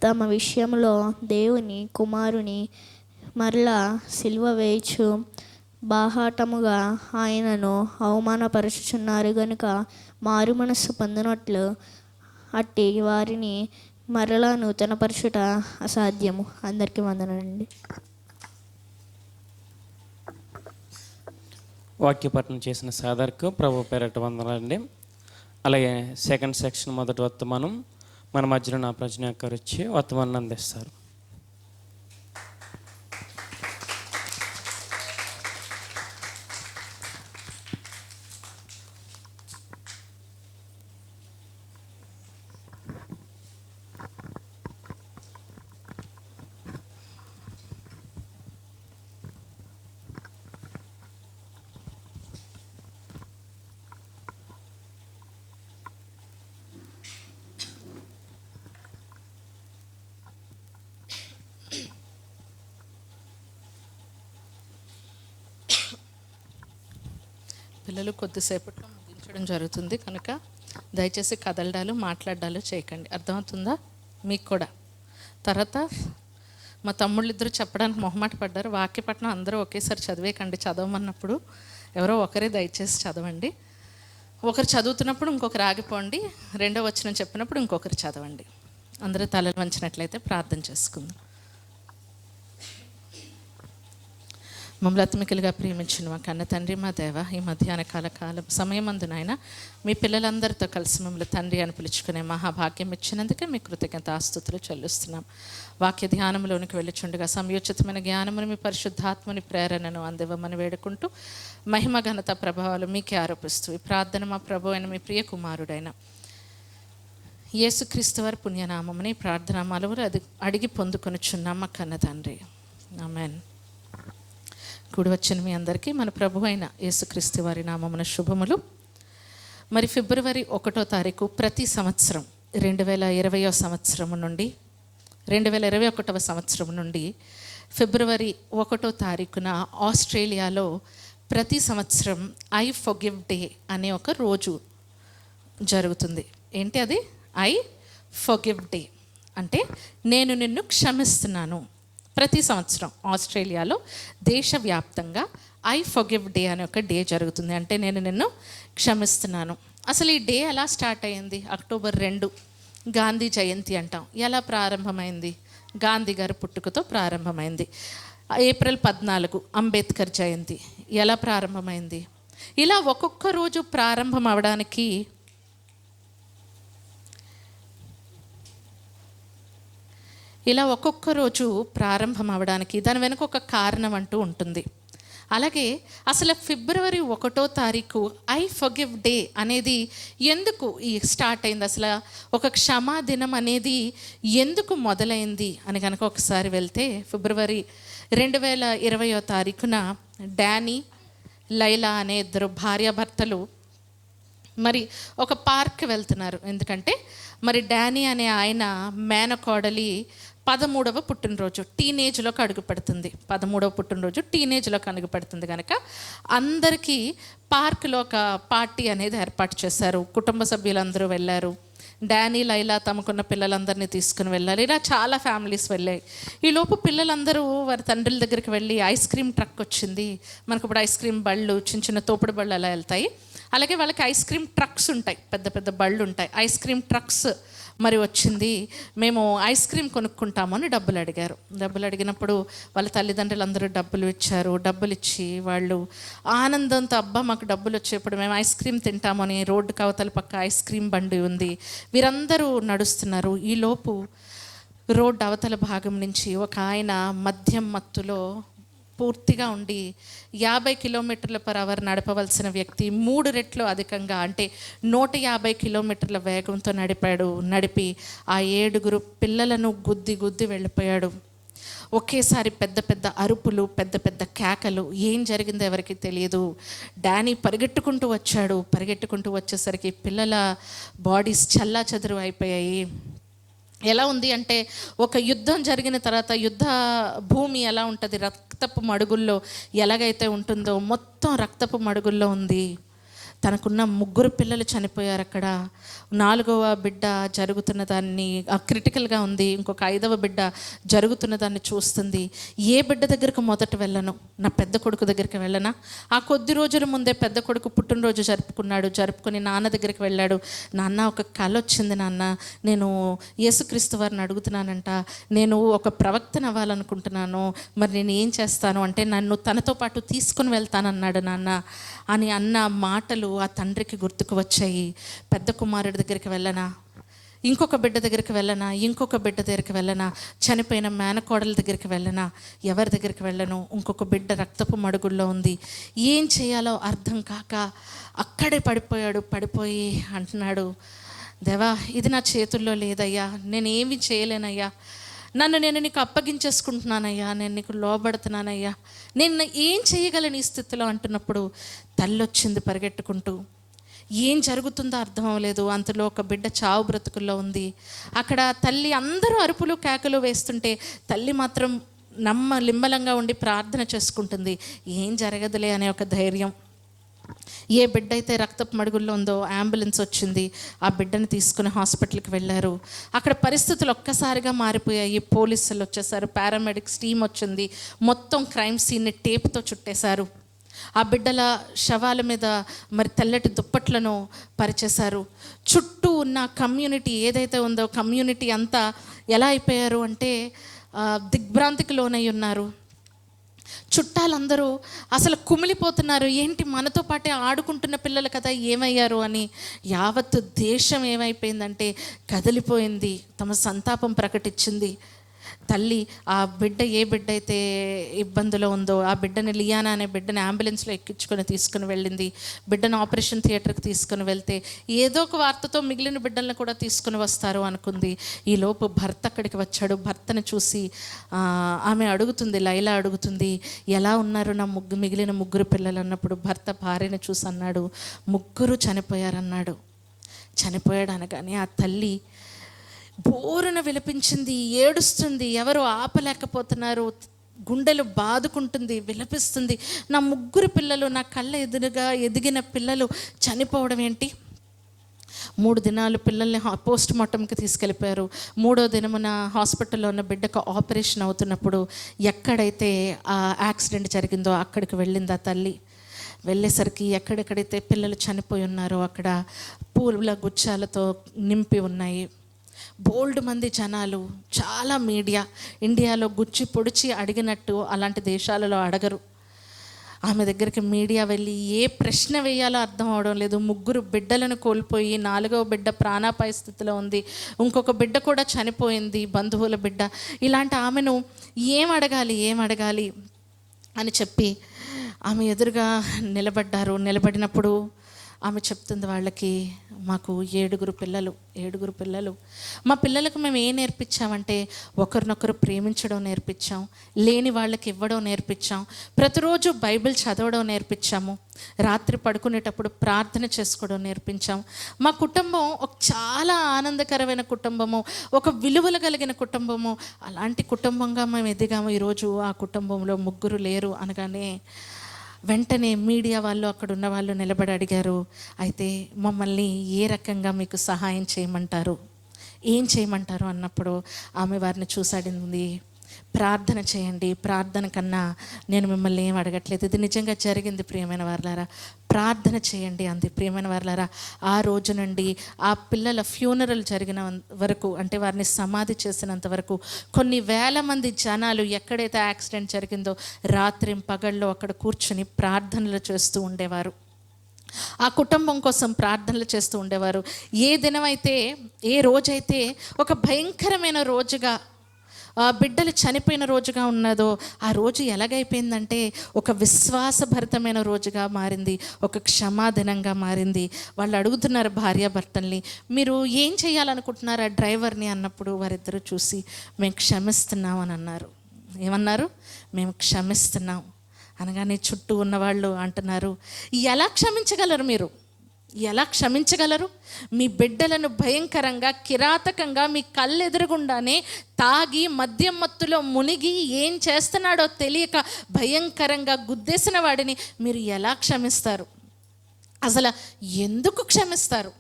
తమ విషయంలో దేవుని కుమారుని మరలా సిలువ వేయచ్చు బాహాటముగా ఆయనను అవమానపరుచుచున్నారు గనుక మారు మనస్సు పొందినట్లు అట్టి వారిని మరలా నూతనపరచుట అసాధ్యము. అందరికీ వందనండి. వాక్యపఠనం చేసిన సాదర్కు ప్రభు పేరట వందనాలండి. అలాగే సెకండ్ సెక్షన్ మొదటి వర్తమానం మన మధ్యలో నా ప్రజన గారు వచ్చి వర్తమానం అందిస్తారు. పిల్లలు కొద్దిసేపట్లో ముగించడం జరుగుతుంది కనుక దయచేసి కదలడాలు మాట్లాడాలు చేయకండి. అర్థమవుతుందా మీకు కూడా? తర్వాత మా తమ్ముళ్ళిద్దరూ చెప్పడానికి మొహమాట పడ్డారు. వాక్యపట్నం అందరూ ఒకేసారి చదివేకండి. చదవమన్నప్పుడు ఎవరో ఒకరే దయచేసి చదవండి. ఒకరు చదువుతున్నప్పుడు ఇంకొకరు ఆగిపోండి. రెండో వచనం చెప్పినప్పుడు ఇంకొకరు చదవండి. అందరూ తలలు వంచినట్లయితే ప్రార్థన చేసుకుందాం. మమ్మల్ని అత్మికలుగా ప్రేమించిన మా కన్న తండ్రి, మా దేవ, ఈ మధ్యాహ్న కాలం సమయమందు నాయన మీ పిల్లలందరితో కలిసి మమ్మల్ని తండ్రి అని పిలుచుకునే మహాభాగ్యం ఇచ్చినందుకే మీ కృతజ్ఞత ఆస్తుతులు చెల్లిస్తున్నాం. వాక్య ధ్యానంలోనికి వెళ్ళుచుండగా సమయోచితమైన జ్ఞానమును మీ పరిశుద్ధాత్మని ప్రేరణను అందివ్వమని వేడుకుంటూ మహిమ ఘనత ప్రభావాలు మీకే ఆరోపిస్తూ ఈ ప్రార్థన మా ప్రభు అయిన మీ ప్రియ కుమారుడైన యేసుక్రీస్తు వారి పుణ్యనామముని ప్రార్థన మలువులు అడిగి పొందుకొనుచున్నాం మా కన్న తండ్రి. ఆమెన్. కూడి వచ్చిన మీ అందరికీ మన ప్రభు అయిన యేసుక్రీస్తు వారి నామమున శుభములు. మరి ఫిబ్రవరి 1వ తారీఖు ప్రతి సంవత్సరం 2020వ సంవత్సరం నుండి 2021వ సంవత్సరం నుండి ఫిబ్రవరి 1వ తారీఖున ఆస్ట్రేలియాలో ప్రతి సంవత్సరం ఐ ఫర్గివ్ డే అనే ఒక రోజు జరుగుతుంది. ఏంటి అది? ఐ ఫర్గివ్ డే అంటే నేను నిన్ను క్షమిస్తున్నాను. ప్రతి సంవత్సరం ఆస్ట్రేలియాలో దేశవ్యాప్తంగా ఐ ఫర్గివ్ డే అనే ఒక డే జరుగుతుంది. అంటే నేను నిన్ను క్షమిస్తున్నాను. అసలు ఈ డే ఎలా స్టార్ట్ అయ్యింది? అక్టోబర్ 2 గాంధీ జయంతి అంటాం. ఎలా ప్రారంభమైంది? గాంధీ గారి పుట్టుకతో ప్రారంభమైంది. ఏప్రిల్ 14 అంబేద్కర్ జయంతి. ఎలా ప్రారంభమైంది? ఇలా ఒక్కొక్క రోజు ప్రారంభం అవడానికి ఒక్కొక్క రోజు ప్రారంభం అవడానికి దాని వెనుక ఒక కారణం అంటూ ఉంటుంది. అలాగే అసలు ఫిబ్రవరి 1వ తారీఖు ఐ ఫర్గివ్ డే అనేది ఎందుకు స్టార్ట్ అయింది? అసలు ఒక క్షమా దినం అనేది ఎందుకు మొదలైంది అని కనుక ఒకసారి వెళ్తే ఫిబ్రవరి 2020వ తారీఖున డానీ, లైలా అనే ఇద్దరు భార్యాభర్తలు మరి ఒక పార్క్ వెళ్తున్నారు. ఎందుకంటే మరి డానీ అనే ఆయన మేనకోడలి 13వ పుట్టినరోజు టీనేజ్లోకి అడుగు పెడుతుంది. 13వ పుట్టినరోజు టీనేజ్లోకి అడుగు పెడుతుంది కనుక అందరికీ పార్కులో ఒక పార్టీ అనేది ఏర్పాటు చేశారు. కుటుంబ సభ్యులందరూ వెళ్ళారు. డానీ, లైలా తమకున్న పిల్లలందరినీ తీసుకుని వెళ్ళారు. ఇలా చాలా ఫ్యామిలీస్ వెళ్ళాయి. ఈలోపు పిల్లలందరూ వారి తండ్రుల దగ్గరికి వెళ్ళి ఐస్ క్రీమ్ ట్రక్ వచ్చింది. మనకు ఇప్పుడు ఐస్ క్రీమ్ బళ్ళు, చిన్న చిన్న తోపుడు బళ్ళు అలా వెళ్తాయి. అలాగే వాళ్ళకి ఐస్ క్రీమ్ ట్రక్స్ ఉంటాయి, పెద్ద పెద్ద బళ్ళు ఉంటాయి. ఐస్ క్రీమ్ ట్రక్స్ మరి వచ్చింది. మేము ఐస్ క్రీమ్ కొనుక్కుంటామని డబ్బులు అడిగారు. డబ్బులు అడిగినప్పుడు వాళ్ళ తల్లిదండ్రులు అందరూ డబ్బులు ఇచ్చారు. డబ్బులు ఇచ్చి వాళ్ళు ఆనందంతో అబ్బా మాకు డబ్బులు వచ్చేప్పుడు మేము ఐస్ క్రీమ్ తింటామని రోడ్డు కవతల పక్క ఐస్ క్రీమ్ బండి ఉంది. వీరందరూ నడుస్తున్నారు. ఈలోపు రోడ్డు అవతల భాగం నుంచి ఒక ఆయన మద్యం మత్తులో పూర్తిగా ఉండి 50 km/h నడపవలసిన వ్యక్తి 3 రెట్లు అధికంగా అంటే 150 km వేగంతో నడిపి ఆ 7 పిల్లలను గుద్ది వెళ్ళిపోయాడు. ఒకేసారి పెద్ద పెద్ద అరుపులు, పెద్ద పెద్ద కేకలు. ఏం జరిగిందో ఎవరికి తెలియదు. డానీ పరిగెట్టుకుంటూ వచ్చాడు. పరిగెట్టుకుంటూ వచ్చేసరికి పిల్లల బాడీస్ చల్లాచెదరు అయిపోయాయి. ఎలా ఉంది అంటే ఒక యుద్ధం జరిగిన తర్వాత యుద్ధ భూమి ఎలా ఉంటుంది, రక్తపు మడుగుల్లో ఎలాగైతే ఉంటుందో మొత్తం రక్తపు మడుగుల్లో ఉంది. తనకున్న 3 పిల్లలు చనిపోయారు అక్కడ. 4వ బిడ్డ జరుగుతున్న దాన్ని క్రిటికల్గా ఉంది, ఇంకొక 5వ బిడ్డ జరుగుతున్న దాన్ని చూస్తుంది. ఏ బిడ్డ దగ్గరకు మొదట వెళ్ళను? నా పెద్ద కొడుకు దగ్గరికి వెళ్ళనా? ఆ కొద్ది రోజుల ముందే పెద్ద కొడుకు పుట్టినరోజు జరుపుకొని నాన్న దగ్గరికి వెళ్ళాడు. నాన్న, ఒక కల వచ్చింది నాన్న, నేను యేసుక్రీస్తు వారిని అడుగుతున్నానంట, నేను ఒక ప్రవక్తను అవ్వాలనుకుంటున్నాను, మరి నేను ఏం చేస్తాను అంటే నన్ను తనతో పాటు తీసుకుని వెళ్తానన్నాడు నాన్న అని అన్న మాటలు ఆ తండ్రికి గుర్తుకు వచ్చాయి. పెద్ద కుమారుడి దగ్గరికి వెళ్ళనా? ఇంకొక బిడ్డ దగ్గరికి వెళ్ళనా? ఇంకొక బిడ్డ దగ్గరికి వెళ్ళనా? చనిపోయిన మేనకోడల దగ్గరికి వెళ్ళనా? ఎవరి దగ్గరికి వెళ్ళను? ఇంకొక బిడ్డ రక్తపు మడుగుల్లో ఉంది. ఏం చేయాలో అర్థం కాక అక్కడే పడిపోయి అంటున్నాడు, దేవా, ఇది నా చేతుల్లో లేదయ్యా, నేను ఏమి చేయలేనయ్యా, నేను నీకు అప్పగించేసుకుంటున్నానయ్యా, నేను నీకు లోబడుతున్నానయ్యా, నేను ఏం చేయగలను ఈ స్థితిలో అంటున్నప్పుడు తల్లి వచ్చింది పరిగెట్టుకుంటూ. ఏం జరుగుతుందో అర్థం అవ్వలేదు. అంతలో ఒక బిడ్డ చావు బ్రతుకుల్లో ఉంది. అక్కడ తల్లి అందరూ అరుపులు కేకలు వేస్తుంటే తల్లి మాత్రం లింబలంగా ఉండి ప్రార్థన చేసుకుంటుంది. ఏం జరగదులే అనే ఒక ధైర్యం. ఏ బిడ్డ అయితే రక్తపు మడుగుల్లో ఉందో అంబులెన్స్ వచ్చింది, ఆ బిడ్డను తీసుకుని హాస్పిటల్కి వెళ్ళారు. అక్కడ పరిస్థితులు ఒక్కసారిగా మారిపోయాయి. పోలీసులు వచ్చేసారు, పారామెడిక్స్ టీం వచ్చింది, మొత్తం క్రైమ్ సీన్ని టేప్తో చుట్టేశారు. ఆ బిడ్డల శవాల మీద మరి తెల్లటి దుప్పట్లను పరిచేశారు. చుట్టూ ఉన్న కమ్యూనిటీ ఏదైతే ఉందో కమ్యూనిటీ అంతా ఎలా అయిపోయారు అంటే దిగ్భ్రాంతికి లోనై ఉన్నారు. చుట్టాలందరూ అసలు కుమిలిపోతున్నారు. ఏంటి, మనతో పాటే ఆడుకుంటున్న పిల్లలు కదా ఏమయ్యారు అని. యావత్తు దేశం ఏమైపోయిందంటే కదిలిపోయింది, తమ సంతాపం ప్రకటించింది. తల్లి ఆ బిడ్డ ఏ బిడ్డ అయితే ఇబ్బందిలో ఉందో ఆ బిడ్డని, లియానా అనే బిడ్డని అంబులెన్స్లో ఎక్కించుకొని తీసుకుని వెళ్ళింది. బిడ్డను ఆపరేషన్ థియేటర్కి తీసుకుని వెళ్తే ఏదో ఒక వార్తతో మిగిలిన బిడ్డలను కూడా తీసుకుని వస్తారు అనుకుంది. ఈలోపు భర్త అక్కడికి వచ్చాడు. భర్తను చూసి ఆమె అడుగుతుంది, లైలా అడుగుతుంది, ఎలా ఉన్నారు నా మిగిలిన 3 పిల్లలు అన్నప్పుడు భర్త భార్యను చూసి అన్నాడు, 3 చనిపోయారన్నాడు. చనిపోయాడు అనగానే ఆ తల్లి బోరున విలపించింది, ఏడుస్తుంది. ఎవరు ఆపలేకపోతున్నారు, గుండెలు బాదుకుంటుంది, విలపిస్తుంది. నా 3 పిల్లలు, నా కళ్ళ ఎదురుగా ఎదిగిన పిల్లలు చనిపోవడం ఏంటి? 3 దినాలు పిల్లల్ని పోస్ట్ మార్టంకి తీసుకెళ్ళిపోయారు. 3వ దినమున హాస్పిటల్లో ఉన్న బిడ్డకు ఆపరేషన్ అవుతున్నప్పుడు ఎక్కడైతే ఆ యాక్సిడెంట్ జరిగిందో అక్కడికి వెళ్ళింది ఆ తల్లి. వెళ్ళేసరికి ఎక్కడెక్కడైతే పిల్లలు చనిపోయి ఉన్నారో అక్కడ పూల గుచ్చాలతో నింపి ఉన్నాయి. బోల్డ్ మంది జనాలు, చాలా మీడియా. ఇండియాలో గుచ్చి పొడిచి అడిగినట్టు అలాంటి దేశాలలో అడగరు. ఆమె దగ్గరికి మీడియా వెళ్ళి ఏ ప్రశ్న వేయాలో అర్థం అవడం లేదు. 3 బిడ్డలను కోల్పోయి 4వ బిడ్డ ప్రాణాపాయ స్థితిలో ఉంది, ఇంకొక బిడ్డ కూడా చనిపోయింది, బంధువుల బిడ్డ. ఇలాంటి ఆమెను ఏం అడగాలి అని చెప్పి ఆమె ఎదురుగా నిలబడినప్పుడు ఆమె చెప్తుంది వాళ్ళకి, మాకు 7 పిల్లలు. మా పిల్లలకు మేము ఏం నేర్పించామంటే ఒకరినొకరు ప్రేమించడం నేర్పించాం, లేని వాళ్ళకి ఇవ్వడం నేర్పించాం, ప్రతిరోజు బైబిల్ చదవడం నేర్పించాము, రాత్రి పడుకునేటప్పుడు ప్రార్థన చేసుకోవడం నేర్పించాం. మా కుటుంబం ఒక చాలా ఆనందకరమైన కుటుంబము, ఒక విలువలు కలిగిన కుటుంబము. అలాంటి కుటుంబంగా మేము ఎదిగాము. ఈరోజు ఆ కుటుంబంలో 3 లేరు అనగానే వెంటనే మీడియా వాళ్ళు, అక్కడ ఉన్న వాళ్ళు నిలబడి అడిగారు, అయితే మమ్మల్ని ఏ రకంగా మీకు సహాయం చేయమంటారు, ఏం చేయమంటారు అన్నప్పుడు ఆమె వారిని చూసాడింది, ప్రార్థన చేయండి, ప్రార్థన కన్నా నేను మిమ్మల్ని ఏం అడగట్లేదు, ఇది నిజంగా జరిగింది ప్రియమైన వారలారా, ప్రార్థన చేయండి అంది. ప్రియమైన వారలారా, ఆ రోజు నుండి ఆ పిల్లల ఫ్యూనరల్ జరిగిన వరకు, అంటే వారిని సమాధి చేసినంత వరకు కొన్ని వేల మంది జనాలు ఎక్కడైతే యాక్సిడెంట్ జరిగిందో రాత్రి పగళ్ళు అక్కడ కూర్చుని ప్రార్థనలు చేస్తూ ఉండేవారు. ఆ కుటుంబం కోసం ప్రార్థనలు చేస్తూ ఉండేవారు. ఏ దినమైతే, ఏ రోజైతే ఒక భయంకరమైన రోజుగా బిడ్డలు చనిపోయిన రోజుగా ఉన్నదో ఆ రోజు ఎలాగైపోయిందంటే ఒక విశ్వాసభరితమైన రోజుగా మారింది, ఒక క్షమాదినంగా మారింది. వాళ్ళు అడుగుతున్నారు భార్యాభర్తల్ని, మీరు ఏం చేయాలనుకుంటున్నారు ఆ డ్రైవర్ని అన్నప్పుడు వారిద్దరూ చూసి మేము క్షమిస్తున్నాం అని అన్నారు. ఏమన్నారు? మేము క్షమిస్తున్నాం అనగానే చుట్టూ ఉన్నవాళ్ళు అంటున్నారు, ఎలా క్షమించగలరు మీరు? ఎలా క్షమించగలరు? మీ బిడ్డలను భయంకరంగా, కిరాతకంగా మీ కళ్ళెదురుగుండానే తాగి మద్యం మత్తులో మునిగి ఏం చేస్తున్నాడో తెలియక భయంకరంగా గుద్దేసిన వాడిని మీరు ఎలా క్షమిస్తారు? అసలు ఎందుకు క్షమిస్తారు?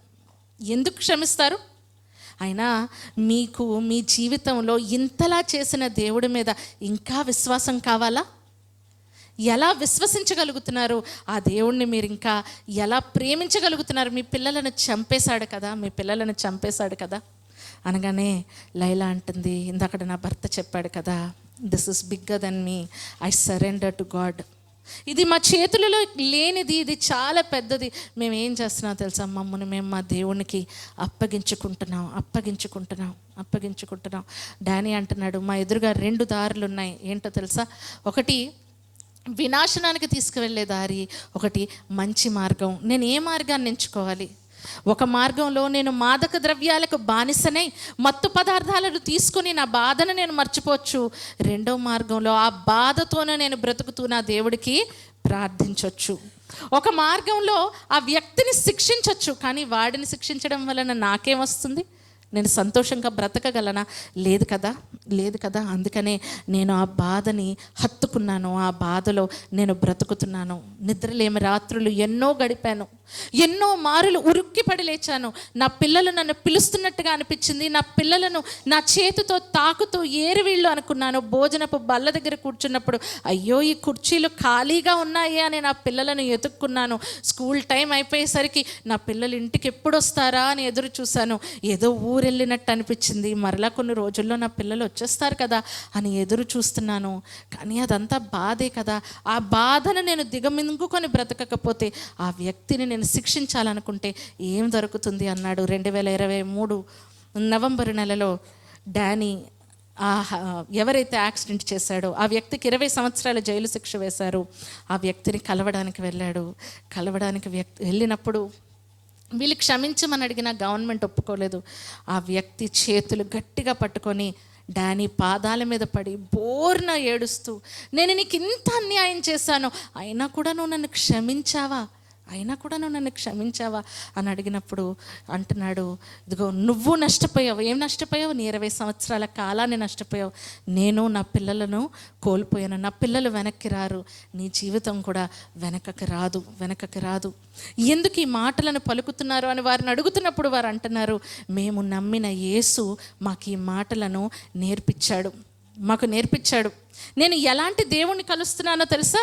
ఎందుకు క్షమిస్తారు? అయినా మీకు మీ జీవితంలో ఇంతలా చేసిన దేవుడి మీద ఇంకా విశ్వాసం కావాలా? ఎలా విశ్వసించగలుగుతున్నారు? ఆ దేవుణ్ణి మీరు ఇంకా ఎలా ప్రేమించగలుగుతున్నారు? మీ పిల్లలను చంపేశాడు కదా, మీ పిల్లలను చంపేశాడు కదా అనగానే లైలా అంటుంది, ఇందాక నా భర్త చెప్పాడు కదా, this is bigger than me, I surrender to God. ఇది మా చేతులలో లేనిది, ఇది చాలా పెద్దది. మేము ఏం చేస్తున్నాం తెలుసా? మమ్మల్ని మేము మా దేవునికి అప్పగించుకుంటున్నాం. డానీ అంటున్నాడు, మా ఎదురుగా 2 దారులు ఉన్నాయి. ఏంటో తెలుసా? ఒకటి వినాశనానికి తీసుకువెళ్ళే దారి, ఒకటి మంచి మార్గం. నేను ఏ మార్గాన్ని ఎంచుకోవాలి? ఒక మార్గంలో నేను మాదక ద్రవ్యాలకు బానిసనై మత్తు పదార్థాలను తీసుకుని నా బాధను నేను మర్చిపోవచ్చు. రెండో మార్గంలో ఆ బాధతోనే నేను బ్రతుకుతూ నా దేవుడికి ప్రార్థించవచ్చు. ఒక మార్గంలో ఆ వ్యక్తిని శిక్షించవచ్చు, కానీ వాడిని శిక్షించడం వలన నాకేమొస్తుంది? నేను సంతోషంగా బ్రతకగలనా? లేదు కదా. అందుకనే నేను ఆ బాధని హత్తుకున్నాను, ఆ బాధలో నేను బ్రతుకుతున్నాను. నిద్రలేమి రాత్రులు ఎన్నో గడిపాను, ఎన్నో మారులు ఉరుక్కిపడి లేచాను. నా పిల్లలు నన్ను పిలుస్తున్నట్టుగా అనిపించింది. నా పిల్లలను నా చేతితో తాకుతూ ఏరువీళ్ళు అనుకున్నాను. భోజనపు బల్ల దగ్గర కూర్చున్నప్పుడు అయ్యో ఈ కుర్చీలు ఖాళీగా ఉన్నాయి అని నా పిల్లలను ఎతుక్కున్నాను. స్కూల్ టైం అయిపోయేసరికి నా పిల్లలు ఇంటికి ఎప్పుడు వస్తారా అని ఎదురు చూశాను. ఏదో ఊరెళ్ళినట్టు అనిపించింది. మరలా కొన్ని రోజుల్లో నా పిల్లలు వచ్చేస్తారు కదా అని ఎదురు చూస్తున్నాను. కానీ అదంతా బాధే కదా. ఆ బాధను నేను దిగమింగుకొని బ్రతకకపోతే, ఆ వ్యక్తిని నేను శిక్షించాలనుకుంటే ఏం దొరుకుతుంది అన్నాడు. 2023 నవంబర్ నెలలో డానీ ఎవరైతే యాక్సిడెంట్ చేశాడో ఆ వ్యక్తికి 20 సంవత్సరాల జైలు శిక్ష వేశారు. ఆ వ్యక్తిని కలవడానికి వెళ్ళినప్పుడు వీళ్ళు క్షమించమని అడిగిన గవర్నమెంట్ ఒప్పుకోలేదు. ఆ వ్యక్తి చేతులు గట్టిగా పట్టుకొని డానీ పాదాల మీద పడి బోర్న ఏడుస్తూ, నేను నీకు ఇంత అన్యాయం చేశాను, అయినా కూడా నువ్వు నన్ను క్షమించావా అని అడిగినప్పుడు అంటున్నాడు, ఇదిగో నువ్వు నష్టపోయావు. ఏం నష్టపోయావు? నీ 20 సంవత్సరాల కాలాన్ని నష్టపోయావు. నేను నా పిల్లలను కోల్పోయాను. నా పిల్లలు వెనక్కి రారు, నీ జీవితం కూడా వెనకకి రాదు. ఎందుకు ఈ మాటలను పలుకుతున్నారు అని వారిని అడుగుతున్నప్పుడు వారు అంటున్నారు, మేము నమ్మిన యేసు మాకు ఈ మాటలను నేర్పించాడు. నేను ఎలాంటి దేవుణ్ణి కలుస్తున్నానో తెలుసా?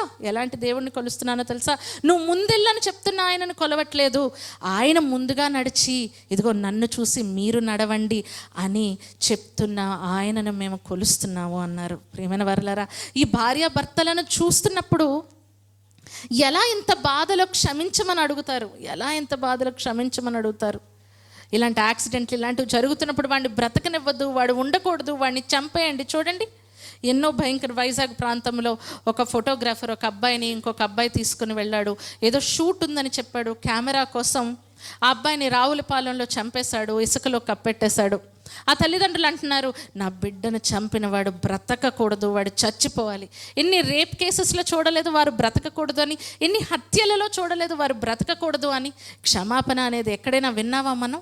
నువ్వు ముందెళ్ళని చెప్తున్న ఆయనను కొలవట్లేదు. ఆయన ముందుగా నడిచి ఇదిగో నన్ను చూసి మీరు నడవండి అని చెప్తున్న ఆయనను మేము కొలుస్తున్నాము అన్నారు. ప్రియమైన వారలారా, ఈ భార్యాభర్తలను చూస్తున్నప్పుడు ఎలా ఇంత బాధలో క్షమించమని అడుగుతారు? ఇలాంటి యాక్సిడెంట్లు ఇలాంటివి జరుగుతున్నప్పుడు వాడిని బ్రతకనివ్వద్దు, వాడు ఉండకూడదు, వాడిని చంపేయండి. చూడండి ఎన్నో భయంకర. వైజాగ్ ప్రాంతంలో ఒక ఫోటోగ్రాఫర్ ఒక అబ్బాయిని ఇంకొక అబ్బాయి తీసుకుని వెళ్ళాడు. ఏదో షూట్ ఉందని చెప్పాడు. కెమెరా కోసం ఆ అబ్బాయిని రావులపాలెంలో చంపేశాడు, ఇసుకలో కప్పెట్టేశాడు. ఆ తల్లిదండ్రులు అంటున్నారు, నా బిడ్డను చంపిన వాడు బ్రతకకూడదు, వాడు చచ్చిపోవాలి. ఎన్ని రేప్ కేసెస్లో చూడలేదు వారు బ్రతకకూడదు అని, ఎన్ని హత్యలలో చూడలేదు వారు బ్రతకకూడదు అని. క్షమాపణ అనేది ఎక్కడైనా విన్నావా మనం?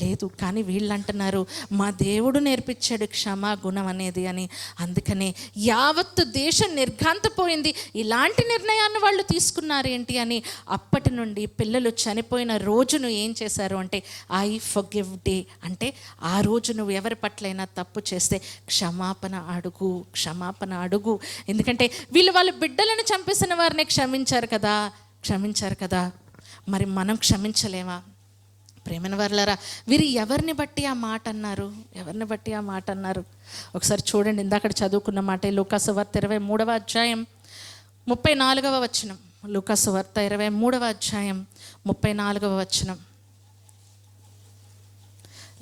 లేదు. కానీ వీళ్ళు అంటున్నారు, మా దేవుడు నేర్పించాడు క్షమా గుణం అనేది అని. అందుకనే యావత్తు దేశం నిర్ఘాంతపోయింది, ఇలాంటి నిర్ణయాన్ని వాళ్ళు తీసుకున్నారేంటి అని. అప్పటి నుండి పిల్లలు చనిపోయిన రోజును ఏం చేశారు అంటే ఐ ఫర్గివ్ డే, అంటే ఆ రోజు నువ్వు ఎవరి పట్లైనా తప్పు చేస్తే క్షమాపణ అడుగు. ఎందుకంటే వీళ్ళు వాళ్ళ బిడ్డలను చంపేసిన వారిని క్షమించారు కదా, మరి మనం క్షమించలేమా? ప్రేమైన వారలారా, వీరు ఎవరిని బట్టి ఆ మాట అన్నారు? ఒకసారి చూడండి, ఇందాక చదువుకున్న మాట లూకాసు వార్త 23వ అధ్యాయం 34వ వచనం. లూకాసు వార్త 23వ అధ్యాయం 34వ వచనం.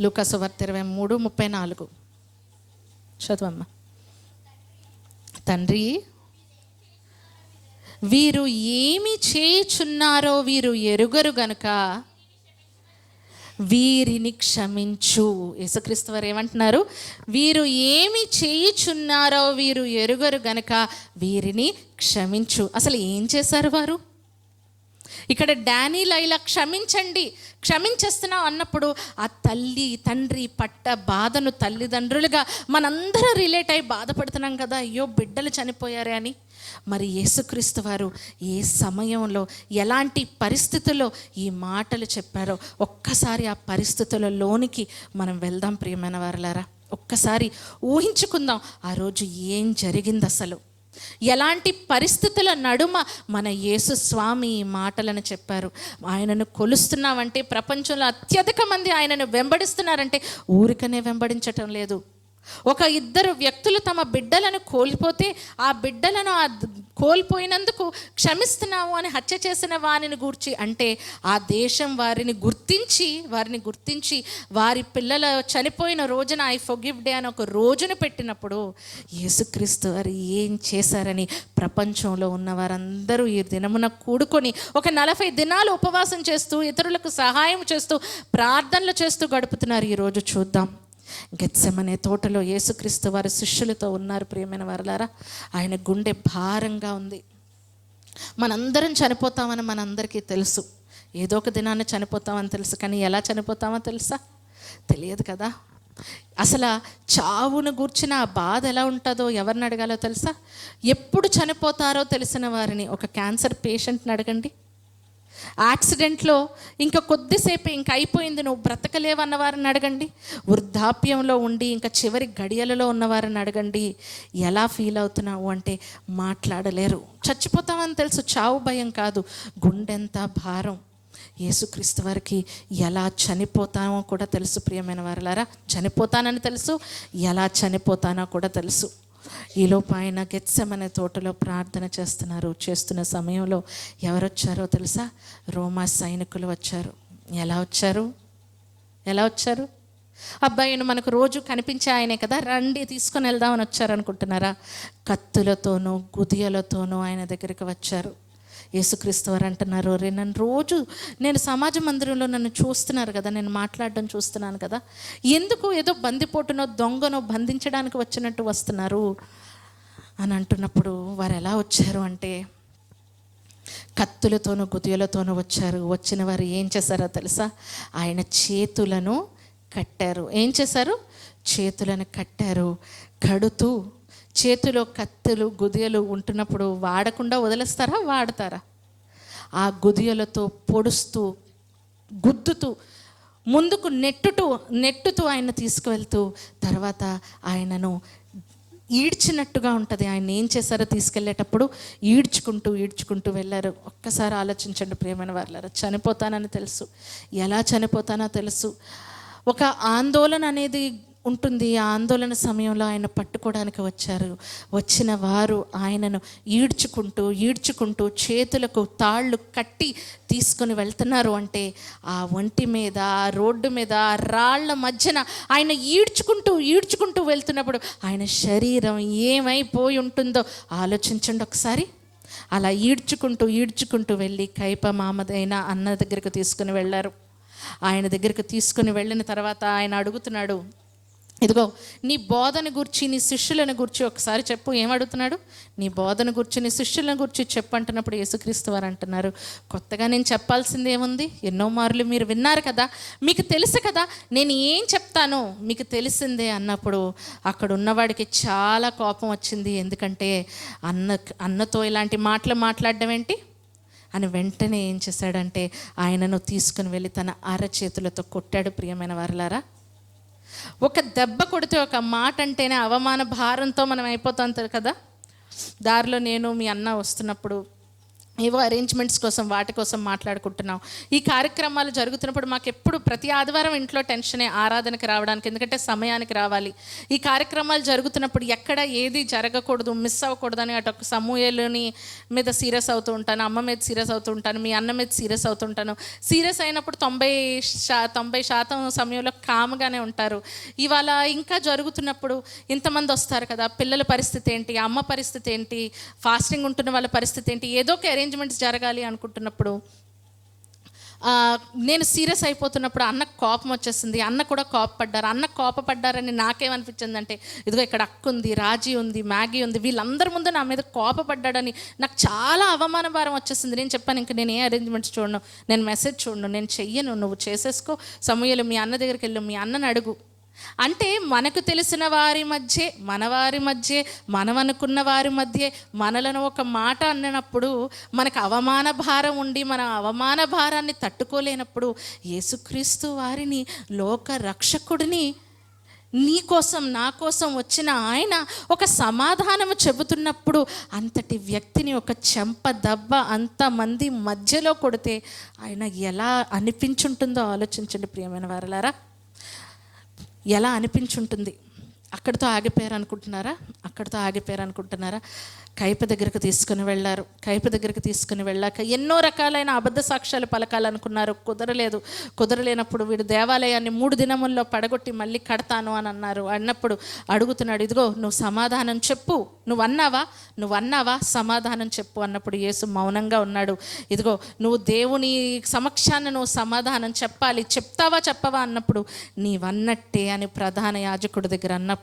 లూకాసు వార్త 23:34 చదువమ్మా. తండ్రి, వీరు ఏమి చేయుచున్నారో వీరు ఎరుగరు గనుక వీరిని క్షమించు. యేసుక్రీస్తు వారు ఏమంటున్నారు? వీరు ఏమి చేయుచున్నారో వీరు ఎరుగరు గనుక వీరిని క్షమించు. అసలు ఏం చేశారు వారు? ఇక్కడ డానీ లైలా క్షమించండి, క్షమించేస్తున్నాం అన్నప్పుడు ఆ తల్లి తండ్రి పట్ట బాధను తల్లిదండ్రులుగా మనందరం రిలేట్ అయ్యి బాధపడుతున్నాం కదా, అయ్యో బిడ్డలు చనిపోయారే అని. మరి యేసుక్రీస్తు వారు ఏ సమయంలో ఎలాంటి పరిస్థితుల్లో ఈ మాటలు చెప్పారో ఒక్కసారి ఆ పరిస్థితులలోనికి మనం వెళ్దాం ప్రియమైన వారలారా. ఒక్కసారి ఊహించుకుందాం ఆ రోజు ఏం జరిగింది, అసలు ఎలాంటి పరిస్థితుల నడుమ మన యేసు స్వామి ఈ మాటలను చెప్పారు. ఆయనను కొలుస్తున్నామంటే, ప్రపంచంలో అత్యధిక మంది ఆయనను వెంబడిస్తున్నారంటే ఊరికనే వెంబడించటం లేదు. ఒక ఇద్దరు వ్యక్తులు తమ బిడ్డలను కోల్పోతే ఆ బిడ్డలను కోల్పోయినందుకు క్షమిస్తున్నాము అని హత్య చేసిన వారిని గూర్చి అంటే ఆ దేశం వారిని గుర్తించి వారి పిల్లల చనిపోయిన రోజున ఐ ఫర్గివ్ డే అని ఒక రోజును పెట్టినప్పుడు యేసుక్రీస్తు వారు ఏం చేశారని ప్రపంచంలో ఉన్న వారందరూ ఈ దినమున కూడుకొని ఒక 40 దినాలు ఉపవాసం చేస్తూ ఇతరులకు సహాయం చేస్తూ ప్రార్థనలు చేస్తూ గడుపుతున్నారు. ఈరోజు చూద్దాం. గెత్సెమనే తోటలో యేసుక్రీస్తు వారి శిష్యులతో ఉన్నారు ప్రియమైన వారలారా. ఆయన గుండె భారంగా ఉంది. మనందరం చనిపోతామని మనందరికీ తెలుసు, ఏదో ఒక దినాన్ని చనిపోతామని తెలుసు, కానీ ఎలా చనిపోతామో తెలుసా? తెలియదు కదా. అసలు చావును గూర్చిన ఆ బాధ ఎలా ఉంటుందో ఎవరిని అడగాలో తెలుసా? ఎప్పుడు చనిపోతారో తెలిసిన వారిని. ఒక క్యాన్సర్ పేషెంట్ని అడగండి, యాక్సిడెంట్లో ఇంకా కొద్దిసేపు ఇంక అయిపోయింది నువ్వు బ్రతకలేవు అన్నవారిని అడగండి, వృద్ధాప్యంలో ఉండి ఇంకా చివరి గడియలలో ఉన్నవారిని అడగండి, ఎలా ఫీల్ అవుతున్నావు అంటే మాట్లాడలేరు. చచ్చిపోతామని తెలుసు, చావు భయం కాదు, గుండెంత భారం. యేసుక్రీస్తు వారికి ఎలా చనిపోతామో కూడా తెలుసు ప్రియమైన వారలారా. చనిపోతానని తెలుసు, ఎలా చనిపోతానో కూడా తెలుసు. ఈలోపు ఆయన గెత్సెమనే తోటలో ప్రార్థన చేస్తున్న సమయంలో ఎవరు వచ్చారో తెలుసా? రోమా సైనికులు వచ్చారు. ఎలా వచ్చారు? అబ్బాయిని మనకు రోజు కనిపించే ఆయనే కదా, రండి తీసుకొని వెళ్దామని వచ్చారనుకుంటున్నారా? కత్తులతోనూ గుదియలతోనూ ఆయన దగ్గరికి వచ్చారు. యేసుక్రీస్తు వారు అంటున్నారు, నేను సమాజ మందిరంలో నన్ను చూస్తున్నారు కదా, నేను మాట్లాడడం చూస్తున్నాను కదా, ఎందుకు ఏదో బందిపోటునో దొంగనో బంధించడానికి వచ్చినట్టు వస్తున్నారు అని అంటున్నప్పుడు వారు ఎలా వచ్చారు అంటే కత్తులతోనూ గుదియలతోనూ వచ్చారు. వచ్చిన వారు ఏం చేశారో తెలుసా? ఆయన చేతులను కట్టారు. ఏం చేశారు? చేతులను కట్టారు. కడుతూ చేతిలో కత్తులు గుదియలు ఉంటున్నప్పుడు వాడకుండా వదిలేస్తారా? వాడతారా? ఆ గుదియలతో పొడుస్తూ గుద్దుతూ ముందుకు నెట్టుతూ ఆయన తీసుకువెళ్తూ తర్వాత ఆయనను ఈడ్చినట్టుగా ఉంటుంది. ఆయన ఏం చేశారో తీసుకెళ్ళేటప్పుడు ఈడ్చుకుంటూ వెళ్ళారు. ఒక్కసారి ఆలోచించండి ప్రియమైన వారలారా. చనిపోతానని తెలుసు, ఎలా చనిపోతానో తెలుసు. ఒక ఆందోళన అనేది ఉంటుంది. ఆ ఆందోళన సమయంలో ఆయన పట్టుకోవడానికి వచ్చారు. వచ్చిన వారు ఆయనను ఈడ్చుకుంటూ చేతులకు తాళ్ళు కట్టి తీసుకొని వెళ్తున్నారు. అంటే ఆ ఒంటి మీద, ఆ రోడ్డు మీద, ఆ రాళ్ల మధ్యన ఆయన ఈడ్చుకుంటూ వెళ్తున్నప్పుడు ఆయన శరీరం ఏమైపోయి ఉంటుందో ఆలోచించండి ఒకసారి. అలా ఈడ్చుకుంటూ వెళ్ళి కైప మామదైన అన్న దగ్గరికి తీసుకుని వెళ్ళారు. ఆయన దగ్గరికి తీసుకుని వెళ్ళిన తర్వాత ఆయన అడుగుతున్నాడు, ఇదిగో నీ బోధన గురించి నీ శిష్యులను గురించి ఒకసారి చెప్పు. ఏమడుగుతున్నాడు? నీ బోధన గురించి నీ శిష్యులను గురించి చెప్పు అంటున్నప్పుడు యేసుక్రీస్తు వారు అంటున్నారు, కొత్తగా నేను చెప్పాల్సింది ఏముంది? ఎన్నో మార్లు మీరు విన్నారు కదా, మీకు తెలుసు కదా, నేను ఏం చెప్తానో మీకు తెలిసిందే అన్నప్పుడు అక్కడ ఉన్నవాడికి చాలా కోపం వచ్చింది. ఎందుకంటే అన్నతో ఇలాంటి మాటలు మాట్లాడడం ఏంటి అని వెంటనే ఏం చేశాడంటే ఆయనను తీసుకుని వెళ్ళి తన అరచేతులతో కొట్టాడు. ప్రియమైన వారలారా, ఒక దెబ్బ కొడితే, ఒక మాట అంటేనే అవమాన భారంతో మనం అయిపోతాం కదా. దారిలో నేను మీ అన్న వస్తున్నప్పుడు ఏవో అరేంజ్మెంట్స్ కోసం వాటి కోసం మాట్లాడుకుంటున్నాం. ఈ కార్యక్రమాలు జరుగుతున్నప్పుడు మాకు ఎప్పుడు ప్రతి ఆదివారం ఇంట్లో టెన్షనే ఆరాధనకి రావడానికి, ఎందుకంటే సమయానికి రావాలి. ఈ కార్యక్రమాలు జరుగుతున్నప్పుడు ఎక్కడ ఏది జరగకూడదు, మిస్ అవ్వకూడదని అటు ఒక సమూహేలుని మీద సీరియస్ అవుతూ ఉంటాను, అమ్మ మీద సీరియస్ అవుతూ ఉంటాను, మీ అన్న మీద సీరియస్ అవుతుంటాను. సీరియస్ అయినప్పుడు 90% సమయంలో కామ్గానే ఉంటారు. ఇవాళ ఇంకా జరుగుతున్నప్పుడు ఇంతమంది వస్తారు కదా, పిల్లల పరిస్థితి ఏంటి, అమ్మ పరిస్థితి ఏంటి, ఫాస్టింగ్ ఉంటున్న వాళ్ళ పరిస్థితి ఏంటి, ఏదో ఒక అరేంజ్మెంట్స్ జరగాలి అనుకుంటున్నప్పుడు నేను సీరియస్ అయిపోతున్నప్పుడు అన్నకు కోపం వచ్చేసింది, అన్న కూడా కోపపడ్డారు. అన్న కోపపడ్డారని నాకేమనిపించిందంటే, ఇదిగో ఇక్కడ అక్క ఉంది, రాజీ ఉంది, మ్యాగీ ఉంది, వీళ్ళందరి ముందు నా మీద కోపపడ్డాడని నాకు చాలా అవమాన భారం వచ్చేసింది. నేను చెప్పాను, ఇంక నేను ఏ అరేంజ్మెంట్స్ చూడను, నేను మెసేజ్ చూడను, నేను చెయ్యను, నువ్వు చేసేసుకో, సమూయేలు మీ అన్న దగ్గరికి వెళ్ళు, మీ అన్నని అడుగు. అంటే మనకు తెలిసిన వారి మధ్య, మన వారి మధ్య, మనం అనుకున్న వారి మధ్య మనలను ఒక మాట అన్నప్పుడు మనకు అవమాన భారం ఉండి మన అవమాన భారాన్ని తట్టుకోలేనప్పుడు యేసుక్రీస్తు వారిని, లోక రక్షకుడిని, నీ కోసం నా కోసం వచ్చిన ఆయన ఒక సమాధానము చెబుతున్నప్పుడు అంతటి వ్యక్తిని ఒక చెంప దెబ్బ అంతమంది మధ్యలో కొడితే ఆయన ఎలా అనిపించుంటుందో ఆలోచించండి ప్రియమైన వారలారా. ఎలా అనిపించుంటుంది? అక్కడితో ఆగిపోయారు అనుకుంటున్నారా? కైప దగ్గరకు తీసుకుని వెళ్ళారు. కైప దగ్గరికి తీసుకుని వెళ్ళాక ఎన్నో రకాలైన అబద్ధ సాక్ష్యాలు పలకాలనుకున్నారు, కుదరలేనప్పుడు వీడు దేవాలయాన్ని 3 దినముల్లో పడగొట్టి మళ్ళీ కడతాను అని అన్నప్పుడు అడుగుతున్నాడు, ఇదిగో నువ్వు సమాధానం చెప్పు, నువ్వు అన్నావా సమాధానం చెప్పు అన్నప్పుడు యేసు మౌనంగా ఉన్నాడు. ఇదిగో నువ్వు దేవుని సమక్షాన్ని నువ్వు సమాధానం చెప్పాలి, చెప్పవా అన్నప్పుడు నీవన్నట్టే అని ప్రధాన యాజకుడి దగ్గర అన్నప్పుడు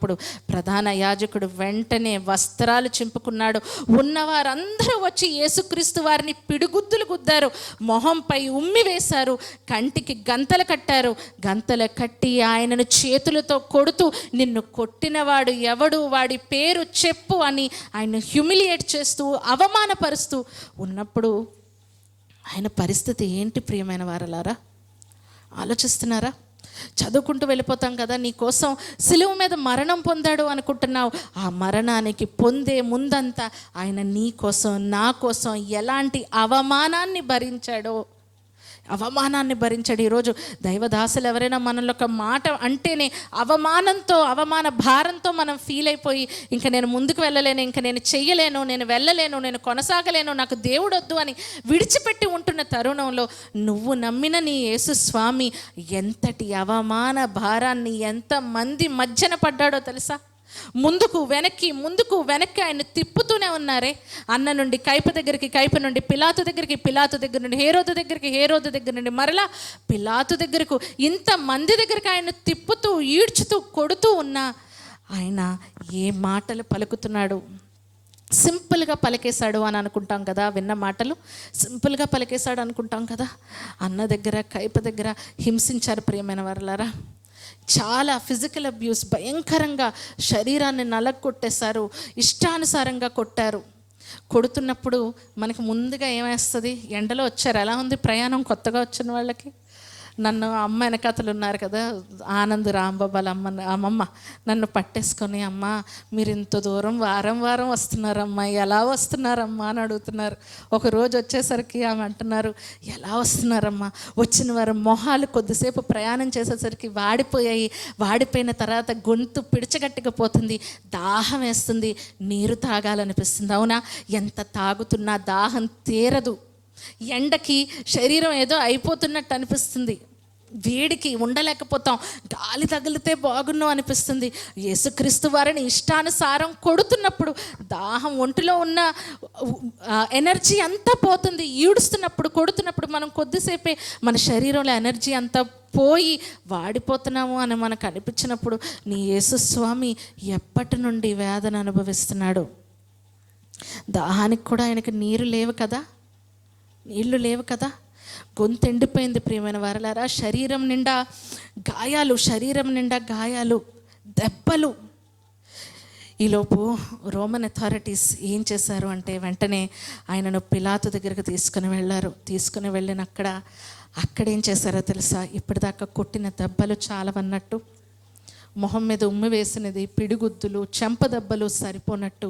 ప్రధాన యాజకుడు వెంటనే వస్త్రాలు చింపుకున్నాడు. ఉన్నవారందరూ వచ్చి యేసుక్రీస్తు వారిని పిడిగుద్దులు గుద్దారు, మొహంపై ఉమ్మి వేశారు, కంటికి గంతలు కట్టారు. గంతలు కట్టి ఆయనను చేతులతో కొడుతూ, నిన్ను కొట్టినవాడు ఎవడు, వాడి పేరు చెప్పు అని ఆయన హ్యూమిలియేట్ చేస్తూ, అవమానపరుస్తూ ఉన్నప్పుడు ఆయన పరిస్థితి ఏంటి ప్రియమైన వారలారా? ఆలోచిస్తున్నారా? చదువుకుంటూ వెళ్ళిపోతాం కదా, నీ కోసం సిలువ మీద మరణం పొందాడు అనుకుంటున్నావు. ఆ మరణానికి పొందే ముందంతా ఆయన నీ కోసం, నా కోసం ఎలాంటి అవమానాన్ని భరించాడో, ఈరోజు దైవదాసులు ఎవరైనా మనలో ఒక మాట అంటేనే అవమాన భారంతో మనం ఫీల్ అయిపోయి, ఇంకా నేను ముందుకు వెళ్ళలేను, ఇంకా నేను చెయ్యలేను, నేను వెళ్ళలేను, నేను కొనసాగలేను, నాకు దేవుడు వద్దు అని విడిచిపెట్టి ఉంటున్న తరుణంలో నువ్వు నమ్మిన నీ యేసు స్వామి ఎంతటి అవమాన భారాన్ని ఎంతమంది మధ్యన పడ్డాడో తెలుసా? ముందుకు వెనక్కి ఆయన తిప్పుతూనే ఉన్నారే. అన్న నుండి కైప దగ్గరికి, కైప నుండి పిలాతు దగ్గరికి, పిలాతు దగ్గర నుండి హేరోదు దగ్గరికి, హేరోదు దగ్గర నుండి మరలా పిలాతు దగ్గరకు, ఇంతమంది దగ్గరికి ఆయన తిప్పుతూ, ఈడ్చుతూ, కొడుతూ ఉన్నా ఆయన ఏ మాటలు పలుకుతున్నాడు? సింపుల్గా పలికేశాడు అని అనుకుంటాం కదా, విన్న మాటలు సింపుల్గా పలికేశాడు అనుకుంటాం కదా. అన్న దగ్గర, కైప దగ్గర హింసించారు ప్రియమైన వారలారా. చాలా ఫిజికల్ అబ్యూస్, భయంకరంగా శరీరాన్ని నలగొట్టేశారు, ఇష్టానుసారంగా కొట్టారు. కొడుతున్నప్పుడు మనకు ముందుగా ఏమేస్తుంది? ఎండలో వచ్చారు, ఎలా ఉంది ప్రయాణం కొత్తగా వచ్చిన వాళ్ళకి? నన్ను అమ్మ వెనకాతలు ఉన్నారు కదా, ఆనంద్ రాంబాబాల అమ్మమ్మ నన్ను పట్టేసుకొని, అమ్మ మీరు ఇంత దూరం వారం వస్తున్నారమ్మా, ఎలా వస్తున్నారమ్మా అని అడుగుతున్నారు. ఒకరోజు వచ్చేసరికి ఆమె అంటున్నారు, ఎలా వస్తున్నారమ్మా? వచ్చిన వారు మొహాలు కొద్దిసేపు ప్రయాణం చేసేసరికి వాడిపోయిన తర్వాత గొంతు పిడిచగట్టిగా పోతుంది, దాహం వేస్తుంది, నీరు తాగాలనిపిస్తుంది. అవునా? ఎంత తాగుతున్నా దాహం తీరదు. ఎండకి శరీరం ఏదో అయిపోతున్నట్టు అనిపిస్తుంది, వేడికి ఉండలేకపోతాం, గాలి తగిలితే బాగున్నాం అనిపిస్తుంది. యేసుక్రీస్తు వారిని ఇష్టానుసారం కొడుతున్నప్పుడు దాహం, ఒంటిలో ఉన్న ఎనర్జీ అంతా పోతుంది. కొడుతున్నప్పుడు మనం కొద్దిసేపే మన శరీరంలో ఎనర్జీ అంతా పోయి వాడిపోతున్నాము అని మనకు అనిపించినప్పుడు నీ యేసు స్వామి ఎప్పటి నుండి వేదన అనుభవిస్తున్నాడు? దాహానికి కూడా ఆయనకి నీళ్లు లేవు కదా, గొంతు ఎండిపోయింది ప్రియమైన వారలారా. శరీరం నిండా గాయాలు, దెబ్బలు. ఈలోపు రోమన్ అథారిటీస్ ఏం చేశారు అంటే, వెంటనే ఆయనను పిలాతు దగ్గరికి తీసుకుని వెళ్ళిన అక్కడేం చేశారో తెలుసా? ఇప్పటిదాకా కొట్టిన దెబ్బలు చాలవన్నట్టు, మొహం మీద ఉమ్మి వేసినది, పిడిగుద్దులు, చెంప దెబ్బలు సరిపోనట్టు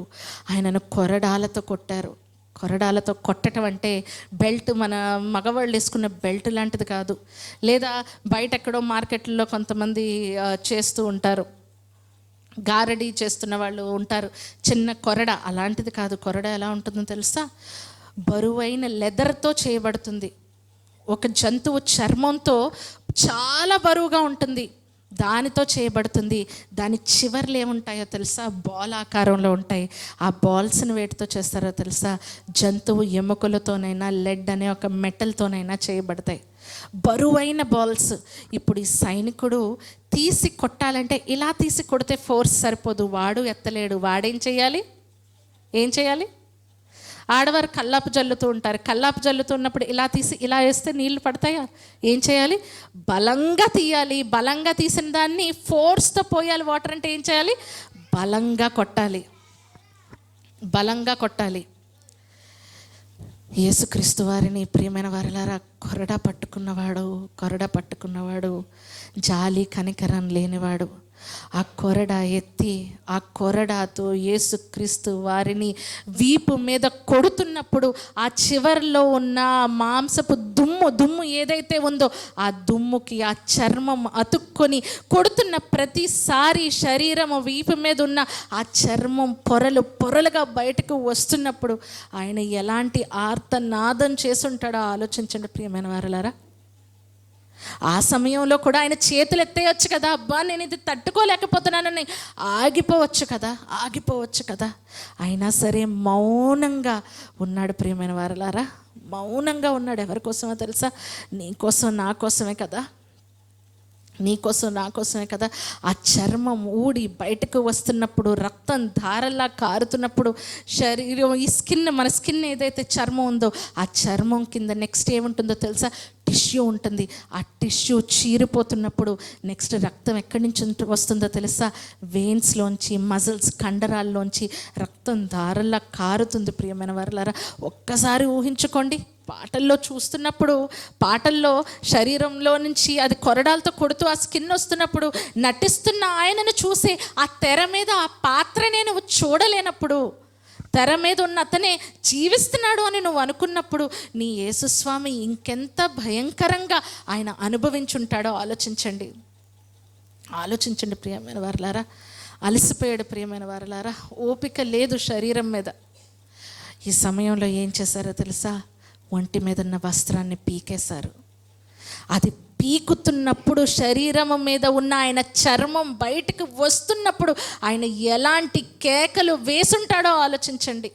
ఆయనను కొరడాలతో కొట్టారు. కొరడాలతో కొట్టడం అంటే బెల్ట్, మన మగవాళ్ళు వేసుకున్న బెల్ట్ లాంటిది కాదు, లేదా బయట ఎక్కడో మార్కెట్లో కొంతమంది చేస్తూ ఉంటారు, గారడీ చేస్తున్న వాళ్ళు ఉంటారు, చిన్న కొరడ, అలాంటిది కాదు. కొరడ ఎలా ఉంటుందో తెలుసా? బరువైన లెదర్తో చేయబడుతుంది. ఒక జంతువు చర్మంతో చాలా బరువుగా ఉంటుంది, దానితో చేయబడుతుంది. దాని చివర్లు ఏముంటాయో తెలుసా? బాల్ ఆకారంలో ఉంటాయి. ఆ బాల్స్ని వేటితో చేస్తారో తెలుసా? జంతువు ఎముకలతోనైనా, లెడ్ అనే ఒక మెటల్తోనైనా చేయబడతాయి. బరువైన బాల్స్. ఇప్పుడు ఈ సైనికుడు తీసి కొట్టాలంటే ఇలా తీసి కొడితే ఫోర్స్ సరిపోదు, వాడు ఎత్తలేడు. వాడేం చేయాలి? ఏం చేయాలి? ఆడవారు కల్లాపు జల్లుతూ ఉంటారు. కల్లాపు జల్లుతూ ఉన్నప్పుడు ఇలా తీసి ఇలా వేస్తే నీళ్లు పడతాయా? ఏం చేయాలి? బలంగా తీయాలి. బలంగా తీసిన దాన్ని ఫోర్స్తో పోయాలి. వాటర్ అంటే ఏం చేయాలి? బలంగా కొట్టాలి, బలంగా కొట్టాలి. యేసుక్రీస్తు వారిని ప్రియమైన వారిలారా, కొరడా పట్టుకున్నవాడు జాలి కనికరం లేనివాడు. ఆ కొరడా ఎత్తి ఆ కొరడాతో యేసుక్రీస్తు వారిని వీపు మీద కొడుతున్నప్పుడు ఆ చివర్లో ఉన్న మాంసపు దుమ్ము ఏదైతే ఉందో ఆ దుమ్ముకి ఆ చర్మం అతుక్కొని కొడుతున్న ప్రతిసారి శరీరము వీపు మీద ఉన్న ఆ చర్మం పొరలుగా బయటకు వస్తున్నప్పుడు ఆయన ఎలాంటి ఆర్తనాదం చేసుంటాడో ఆలోచించండి ప్రియమైన వారలారా. ఆ సమయంలో కూడా ఆయన చేతులు ఎత్తేయచ్చు కదా, అబ్బా నేను ఇది తట్టుకోలేకపోతున్నానని ఆగిపోవచ్చు కదా. అయినా సరే మౌనంగా ఉన్నాడు ప్రియమైన వారలారా, మౌనంగా ఉన్నాడు. ఎవరి కోసమో తెలుసా? నీకోసం నా కోసమే కదా, నీకోసం నా కోసమే కదా. ఆ చర్మం ఊడి బయటకు వస్తున్నప్పుడు, రక్తం ధారలా కారుతున్నప్పుడు, శరీరం ఈ మన స్కిన్ ఏదైతే చర్మం ఉందో ఆ చర్మం కింద నెక్స్ట్ ఏముంటుందో తెలుసా? టిష్యూ ఉంటుంది. ఆ టిష్యూ చీరిపోతున్నప్పుడు నెక్స్ట్ రక్తం ఎక్కడి నుంచి వస్తుందో తెలుసా? వెయిన్స్లోంచి, మజిల్స్ కండరాల్లోంచి రక్తం ధారల్లా కారుతుంది. ప్రియమైన వారలారా, ఒక్కసారి ఊహించుకోండి. పాటల్లో చూస్తున్నప్పుడు, పాటల్లో శరీరంలో నుంచి అది కొరడాలతో కొడుతూ ఆ స్కిన్ వస్తున్నప్పుడు నటిస్తున్న ఆయనను చూసి ఆ తెర మీద ఆ పాత్రనే నువ్వు చూడలేనప్పుడు, తెర మీద ఉన్న అతనే జీవిస్తున్నాడు అని నువ్వు అనుకున్నప్పుడు నీ యేసుస్వామి ఇంకెంత భయంకరంగా ఆయన అనుభవించుంటాడో ఆలోచించండి ప్రియమైన వారలారా. అలసిపోయాడు ప్రియమైన వారలారా, ఓపిక లేదు శరీరం మీద. ఈ సమయంలో ఏం చేశారో తెలుసా? ఒంటి మీద ఉన్న వస్త్రాన్ని పీకేశారు. అది పీకుతున్నప్పుడు శరీరం మీద ఉన్న ఆయన చర్మం బయటకు వస్తున్నప్పుడు ఆయన ఎలాంటి కేకలు వేసుంటాడో ఆలోచించండి.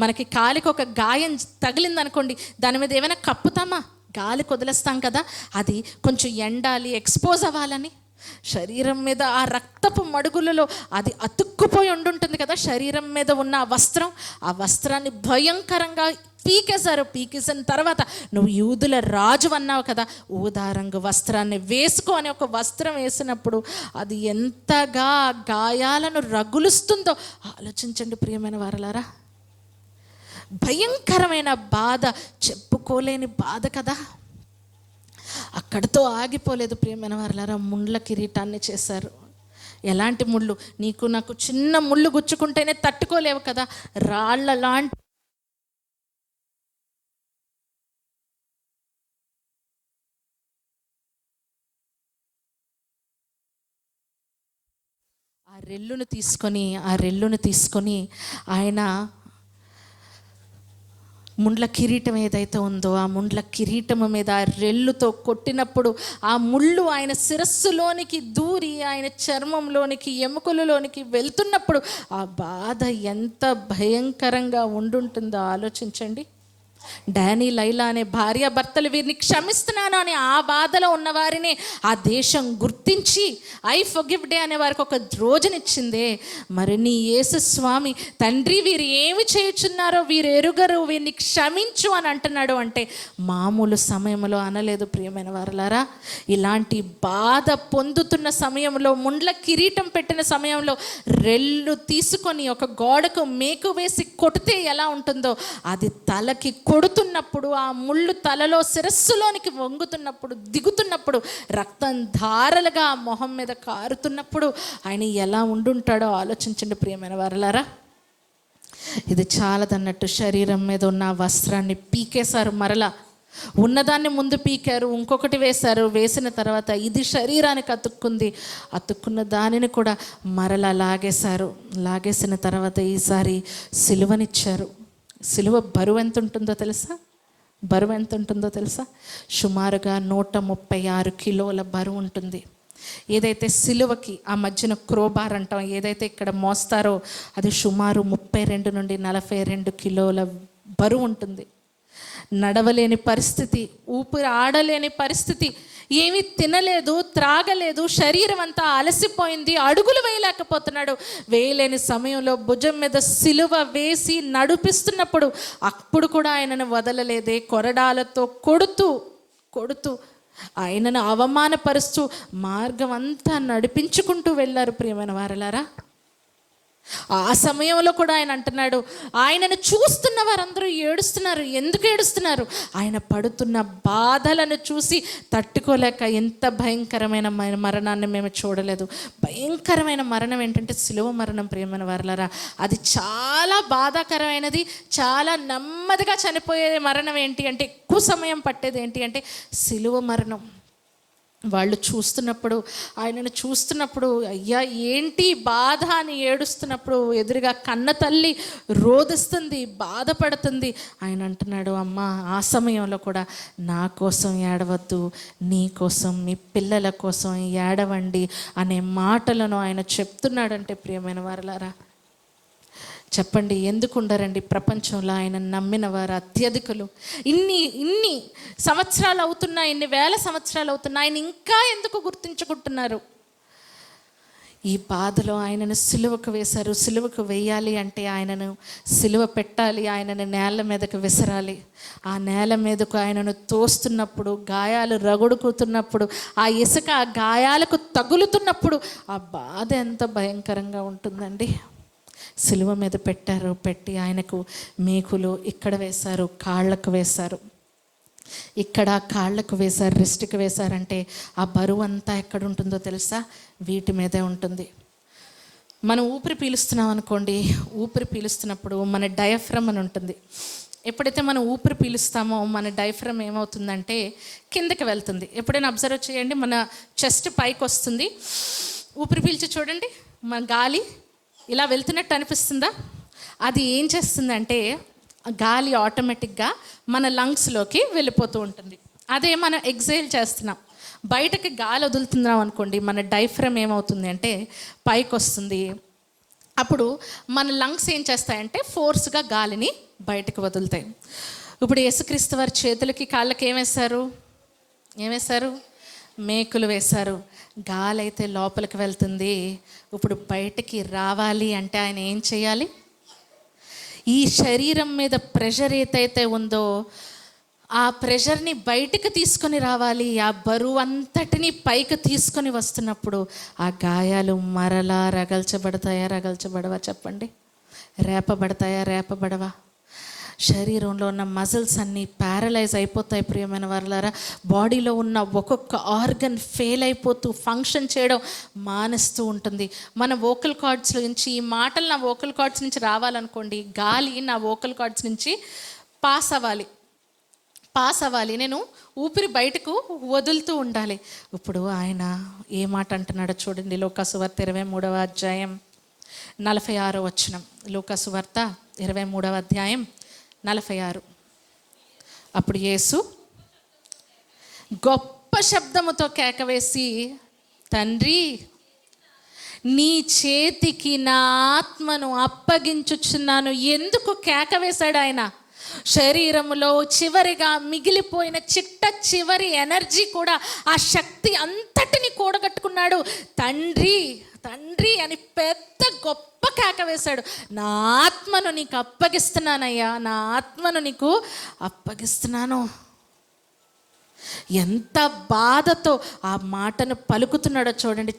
మనకి కాలికి ఒక గాయం తగిలిందనుకోండి, దాని మీద ఏమైనా కప్పుతామా? గాలి వదిలేస్తాం కదా, అది కొంచెం ఎండాలి, ఎక్స్పోజ్ అవ్వాలని. శరీరం మీద ఆ రక్తపు మడుగులలో అది అతుక్కుపోయి ఉండుంటుంది కదా శరీరం మీద ఉన్న ఆ వస్త్రం. ఆ వస్త్రాన్ని భయంకరంగా పీకేసిన తర్వాత, నువ్వు యూదుల రాజు అన్నావు కదా, ఊదా రంగు వస్త్రాన్ని వేసుకో అని ఒక వస్త్రం వేసినప్పుడు అది ఎంతగా గాయాలను రగులుస్తుందో ఆలోచించండి ప్రియమైన వారలారా. భయంకరమైన బాధ, చెప్పుకోలేని బాధ కదా. అక్కడితో ఆగిపోలేదు ప్రియమైన వారలారా, ముండ్ల కిరీటాన్ని చేశారు. ఎలాంటి ముళ్ళు? నీకు నాకు చిన్న ముళ్ళు గుచ్చుకుంటేనే తట్టుకోలేవు కదా, రాళ్ళ లాంటి ఆ రెల్లును తీసుకొని ఆయన ముండ్ల కిరీటం ఏదైతే ఉందో ఆ ముండ్ల కిరీటము మీద ఆ రెల్లుతో కొట్టినప్పుడు ఆ ముళ్ళు ఆయన శిరస్సులోనికి దూరి ఆయన చర్మంలోనికి, ఎముకలలోనికి వెళ్తున్నప్పుడు ఆ బాధ ఎంత భయంకరంగా ఉండుంటుందో ఆలోచించండి. డానీ, లైలా అనే భార్య భర్తలు వీరిని క్షమిస్తున్నాను అని ఆ బాధలో ఉన్న వారిని ఆ దేశం గుర్తించి ఐ ఫర్గివ్ డే అనే వారికి ఒక రోజునిచ్చిందే. మరి నీ యేసుస్వామి తండ్రి వీరు ఏమి చేయుచున్నారో వీరు ఎరుగరు, వీరిని క్షమించు అని అంటున్నాడు అంటే మామూలు సమయంలో అనలేదు ప్రియమైన వారలారా. ఇలాంటి బాధ పొందుతున్న సమయంలో, ముండ్ల కిరీటం పెట్టిన సమయంలో రెల్లు తీసుకొని ఒక గోడకు మేకు వేసి కొడితే ఎలా ఉంటుందో అది తలకి కొడుతున్నప్పుడు, ఆ ముళ్ళు తలలో శిరస్సులోనికి వంగుతున్నప్పుడు, దిగుతున్నప్పుడు, రక్తం ధారలుగా మొహం మీద కారుతున్నప్పుడు ఆయన ఎలా ఉండుంటాడో ఆలోచించండి ప్రియమైన వారలారా. ఇది చాలదన్నట్టు శరీరం మీద ఉన్న వస్త్రాన్ని పీకేశారు. మరలా ఉన్నదాన్ని ముందు పీకారు, ఇంకొకటి వేశారు. వేసిన తర్వాత ఇది శరీరానికి అతుక్కున్న దానిని కూడా మరలా లాగేశారు. లాగేసిన తర్వాత ఈసారి సిలువనిచ్చారు. సిలువ బరువు ఎంత ఉంటుందో తెలుసా? సుమారుగా 136 కిలోల బరువు ఉంటుంది. ఏదైతే సిలువకి ఆ మధ్యన క్రోబార్ అంటాం, ఏదైతే ఇక్కడ మోస్తారో అది సుమారు 32 నుండి 42 కిలోల బరువు ఉంటుంది. నడవలేని పరిస్థితి, ఊపిరి ఆడలేని పరిస్థితి, ఏమీ తినలేదు, త్రాగలేదు, శరీరం అంతా అలసిపోయింది, అడుగులు వేయలేకపోతున్నాడు. వేయలేని సమయంలో భుజం మీద సిలువ వేసి నడిపిస్తున్నప్పుడు అప్పుడు కూడా ఆయనను వదలలేదే. కొరడాలతో కొడుతూ ఆయనను అవమానపరుస్తూ మార్గం అంతా నడిపించుకుంటూ వెళ్ళారు. ప్రియమైన వారలారా, ఆ సమయంలో కూడా ఆయన అంటున్నాడు, ఆయనను చూస్తున్న వారందరూ ఏడుస్తున్నారు. ఎందుకు ఏడుస్తున్నారు? ఆయన పడుతున్న బాధలను చూసి తట్టుకోలేక. ఎంత భయంకరమైన మరణాన్ని మేము చూడలేదు. భయంకరమైన మరణం ఏంటంటే సిలువ మరణం. ప్రియమైన వారలారా, అది చాలా బాధాకరమైనది. చాలా నెమ్మదిగా చనిపోయే మరణం ఏంటి అంటే, ఎక్కువ సమయం పట్టేది ఏంటి అంటే సిలువ మరణం. వాళ్ళు చూస్తున్నప్పుడు, ఆయనను చూస్తున్నప్పుడు, అయ్యా ఏంటి బాధ అని ఏడుస్తున్నప్పుడు ఎదురుగా కన్న తల్లి రోదిస్తుంది, బాధపడుతుంది. ఆయన అంటున్నాడు, అమ్మ ఆ సమయంలో కూడా నా కోసం ఏడవద్దు, నీ కోసం, మీ పిల్లల కోసం ఏడవండి అనే మాటలను ఆయన చెప్తున్నాడంటే ప్రియమైన వారలారా, చెప్పండి ఎందుకు ఉండరండి ప్రపంచంలో ఆయన నమ్మిన వారు అత్యధికులు? ఇన్ని సంవత్సరాలు అవుతున్నాయి, ఇన్ని వేల సంవత్సరాలు అవుతున్నాయి, ఆయన ఇంకా ఎందుకు గుర్తించుకుంటున్నారు? ఈ బాధలో ఆయనను సిలువకు వేశారు. సిలువకు వేయాలి అంటే ఆయనను సిలువ పెట్టాలి, ఆయనను నేల మీదకు విసరాలి. ఆ నేల మీదకు ఆయనను తోస్తున్నప్పుడు, గాయాలు రగుడుకుతున్నప్పుడు, ఆ ఇసుక ఆ గాయాలకు తగులుతున్నప్పుడు ఆ బాధ ఎంత భయంకరంగా ఉంటుందండి. సిలువ మీద పెట్టారు. పెట్టి ఆయనకు మేకులు ఇక్కడ వేశారు, కాళ్ళకు వేశారు, ఇక్కడ కాళ్ళకు వేశారు, రిస్ట్కి వేశారంటే ఆ బరువు అంతా ఎక్కడ ఉంటుందో తెలుసా? వీటి మీదే ఉంటుంది. మనం ఊపిరి పీలుస్తున్నాం అనుకోండి, ఊపిరి పీలుస్తున్నప్పుడు మన డయాఫ్రమ్ అని ఉంటుంది. ఎప్పుడైతే మనం ఊపిరి పీలుస్తామో మన డయాఫ్రమ్ ఏమవుతుందంటే కిందకి వెళ్తుంది. ఎప్పుడైనా అబ్జర్వ్ చేయండి, మన చెస్ట్ పైకి వస్తుంది. ఊపిరి పీల్చి చూడండి, మన గాలి ఇలా వెళ్తున్నట్టు అనిపిస్తుందా? అది ఏం చేస్తుందంటే గాలి ఆటోమేటిక్గా మన లంగ్స్లోకి వెళ్ళిపోతూ ఉంటుంది. అదే మనం ఎక్సేల్ చేస్తున్నాం, బయటకి గాలి వదులుతున్నాం అనుకోండి, మన డయాఫ్రమ్ ఏమవుతుంది అంటే పైకి వస్తుంది. అప్పుడు మన లంగ్స్ ఏం చేస్తాయంటే ఫోర్స్గా గాలిని బయటకు వదులుతాయి. ఇప్పుడు యేసుక్రీస్తు వారి చేతులకి కాళ్ళకి ఏం వేశారు? మేకులు వేశారు. గాలి అయితే లోపలికి వెళ్తుంది. ఇప్పుడు బయటికి రావాలి అంటే ఆయన ఏం చేయాలి? ఈ శరీరం మీద ప్రెషర్ ఏదైతే ఉందో ఆ ప్రెషర్ని బయటికి తీసుకొని రావాలి. ఆ బరువు అంతటిని పైకి తీసుకొని వస్తున్నప్పుడు ఆ గాయాలు మరలా రగల్చబడవా? చెప్పండి, రేపబడవా? శరీరంలో ఉన్న మజిల్స్ అన్నీ ప్యారలైజ్ అయిపోతాయి. ప్రియమైన వారలారా, బాడీలో ఉన్న ఒక్కొక్క ఆర్గన్ ఫెయిల్ అయిపోతూ ఫంక్షన్ చేయడం మానేస్తూ ఉంటుంది. మన వోకల్ కార్డ్స్ నుంచి ఈ మాటలు నా వోకల్ కార్డ్స్ నుంచి రావాలనుకోండి, గాలి నా వోకల్ కార్డ్స్ నుంచి పాస్ అవ్వాలి. నేను ఊపిరి బయటకు వదులుతూ ఉండాలి. ఇప్పుడు ఆయన ఏ మాట అంటున్నాడో చూడండి. లూకాసు వార్త 23వ అధ్యాయం 46వ వచనం. లూకాసు వార్త 23వ అధ్యాయం 46. అప్పుడు యేసు గొప్ప శబ్దముతో కేకవేసి, తండ్రి నీ చేతికి నా ఆత్మను అప్పగించుచున్నాను. ఎందుకు కేకవేశాడు ఆయన? శరీరంలో చివరిగా మిగిలిపోయిన చివరి ఎనర్జీ కూడా, ఆ శక్తి అంతటిని కూడగట్టుకున్నాడు. తండ్రి తండ్రి అని పెద్ద గొప్ప కేక వేశాడు. నా ఆత్మను నీకు అప్పగిస్తున్నానయ్యా, నా ఆత్మను నీకు అప్పగిస్తున్నాను. ఎంత బాధతో ఆ మాటను పలుకుతున్నాడో చూడండి.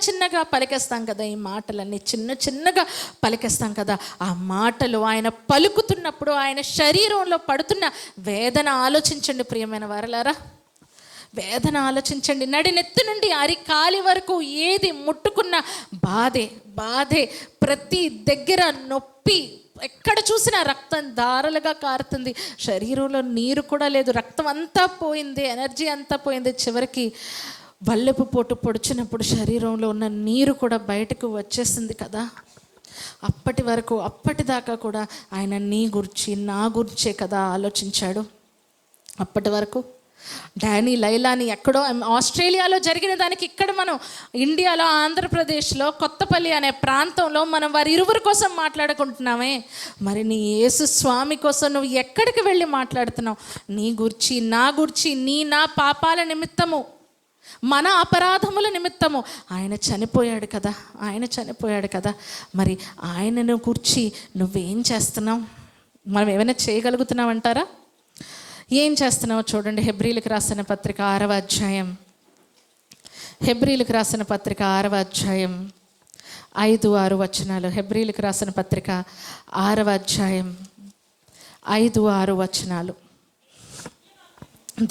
చిన్నగా పలికేస్తాం కదా ఈ మాటలన్నీ, చిన్నగా పలికేస్తాం కదా. ఆ మాటలు ఆయన పలుకుతున్నప్పుడు ఆయన శరీరంలో పడుతున్న వేదన ఆలోచించండి ప్రియమైన వారలారా, వేదన ఆలోచించండి. నడినెత్తి నుండి అరికాలి వరకు ఏది ముట్టుకున్న బాధే. ప్రతి దగ్గర నొప్పి, ఎక్కడ చూసినా రక్తం ధారలుగా కారుతుంది. శరీరంలో నీరు కూడా లేదు, రక్తం అంతా పోయింది, ఎనర్జీ అంతా పోయింది. చివరికి వల్లెపు పోటు పొడిచినప్పుడు శరీరంలో ఉన్న నీరు కూడా బయటకు వచ్చేసింది కదా. అప్పటిదాకా కూడా ఆయన నీ గురించి, నా గురించే కదా ఆలోచించాడు. అప్పటి వరకు డానీ లైలాని ఎక్కడో ఆస్ట్రేలియాలో జరిగిన దానికి ఇక్కడ మనం ఇండియాలో ఆంధ్రప్రదేశ్లో కొత్తపల్లి అనే ప్రాంతంలో మనం వారి ఇరువురి కోసం మాట్లాడుకుంటున్నామే. మరి నీ యేసు స్వామి కోసం నువ్వు ఎక్కడికి వెళ్ళి మాట్లాడుతున్నావు? నీ గురించి, నా గురించి, నా పాపాల నిమిత్తము, మన అపరాధముల నిమిత్తము ఆయన చనిపోయాడు కదా. మరి ఆయనను గురించి నువ్వేం చేస్తున్నావు? మనం ఏమైనా చేయగలుగుతున్నామంటారా? ఏం చేస్తున్నావో చూడండి. హెబ్రీలకు రాసిన పత్రిక 6వ అధ్యాయం, హెబ్రీలకు రాసిన పత్రిక 6వ అధ్యాయం 5-6 వచనాలు. హెబ్రీలకు రాసిన పత్రిక 6వ అధ్యాయం 5-6 వచనాలు.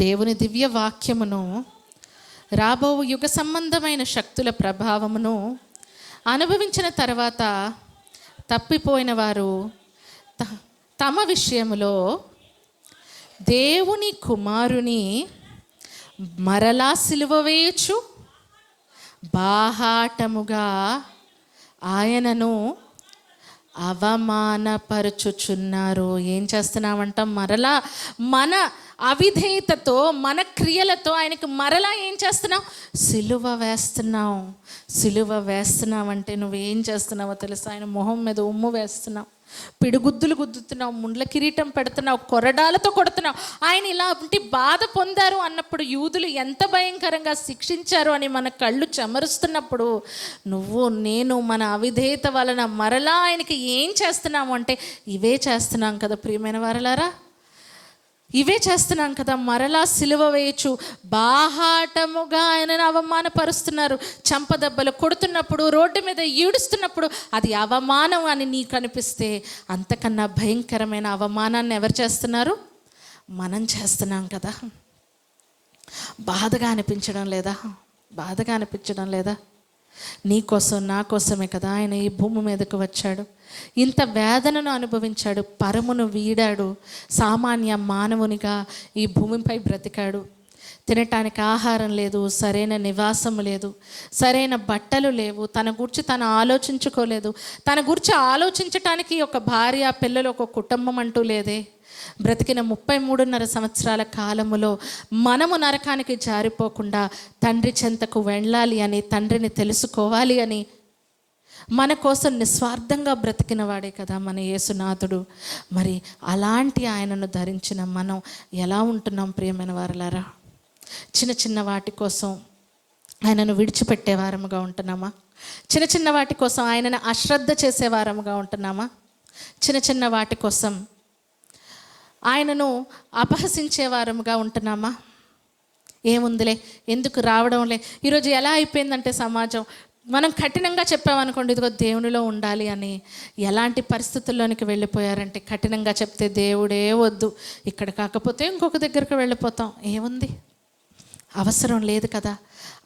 దేవుని దివ్య వాక్యమును, రాబో యుగ సంబంధమైన శక్తుల ప్రభావమును అనుభవించిన తర్వాత తప్పిపోయిన వారు తమ విషయములో దేవుని కుమారుని మరలా సిలువ వేయచ్చు బాహాటముగా ఆయనను అవమానపరచుచున్నారు. ఏం చేస్తున్నామంట? మరలా మన అవిధేయతతో, మన క్రియలతో ఆయనకు మరలా ఏం చేస్తున్నావు? సిలువ వేస్తున్నావు అంటే నువ్వేం చేస్తున్నావో తెలుసా? ఆయన మొహం మీద ఉమ్ము వేస్తున్నావు, పిడిగుద్దులు గుద్దుతున్నావు, ముండ్ల కిరీటం పెడుతున్నావు, కొరడాలతో కొడుతున్నావు. ఆయన ఇలాంటి బాధ పొందారు అన్నప్పుడు, యూదులు ఎంత భయంకరంగా శిక్షించారు అని మన కళ్ళు చెమరుస్తున్నప్పుడు, నువ్వు నేను మన అవిధేయత వలన మరలా ఆయనకి ఏం చేస్తున్నాము అంటే ఇవే చేస్తున్నాం కదా ప్రియమైన వారలారా, ఇవే చేస్తున్నాం కదా. మరలా సిలువ వేయచ్చు బాహాటముగా ఆయనను అవమానపరుస్తున్నారు. చంపదెబ్బలు కొడుతున్నప్పుడు, రోడ్డు మీద ఈడుస్తున్నప్పుడు అది అవమానం అని నీకు అనిపిస్తే, అంతకన్నా భయంకరమైన అవమానాన్ని ఎవరు చేస్తున్నారు? మనం చేస్తున్నాం కదా. బాధగా అనిపించడం లేదా? నీ కోసం, నా కోసమే కదా ఆయన ఈ భూమి మీదకు వచ్చాడు. ఇంత వేదనను అనుభవించాడు, పరమును వీడాడు, సామాన్య మానవునిగా ఈ భూమిపై బ్రతికాడు. తినటానికి ఆహారం లేదు, సరైన నివాసము లేదు, సరైన బట్టలు లేవు, తన గురించి తను ఆలోచించుకోలేదు. తన గురించి ఆలోచించటానికి ఒక భార్య, పిల్లలు, ఒక కుటుంబం అంటూ లేదే. బ్రతికిన 33.5 సంవత్సరాల కాలములో మనము నరకానికి జారిపోకుండా తండ్రి చెంతకు వెళ్ళాలి అని, తండ్రిని తెలుసుకోవాలి అని మన కోసం నిస్వార్థంగా బ్రతికిన వాడే కదా మన యేసునాథుడు. మరి అలాంటి ఆయనను ధరించిన మనం ఎలా ఉంటున్నాం ప్రియమైన వారలారా? చిన్న చిన్న వాటి కోసం ఆయనను విడిచిపెట్టే వారముగా ఉంటున్నామా? చిన్న చిన్న వాటి కోసం ఆయనను అశ్రద్ధ చేసే వారముగా ఉంటున్నామా? చిన్న చిన్న వాటి కోసం ఆయనను అపహసించే వారముగా ఉంటున్నామా? ఏముందిలే, ఎందుకు రావడంలే. ఈరోజు ఎలా అయిపోయిందంటే సమాజం, మనం కఠినంగా చెప్పామనుకోండి, ఇదిగో దేవునిలో ఉండాలి అని, ఎలాంటి పరిస్థితుల్లోనికి వెళ్ళిపోయారంటే కఠినంగా చెప్తే దేవుడే వద్దు, ఇక్కడ కాకపోతే ఇంకొక దగ్గరకు వెళ్ళిపోతాం, ఏముంది, అవసరం లేదు కదా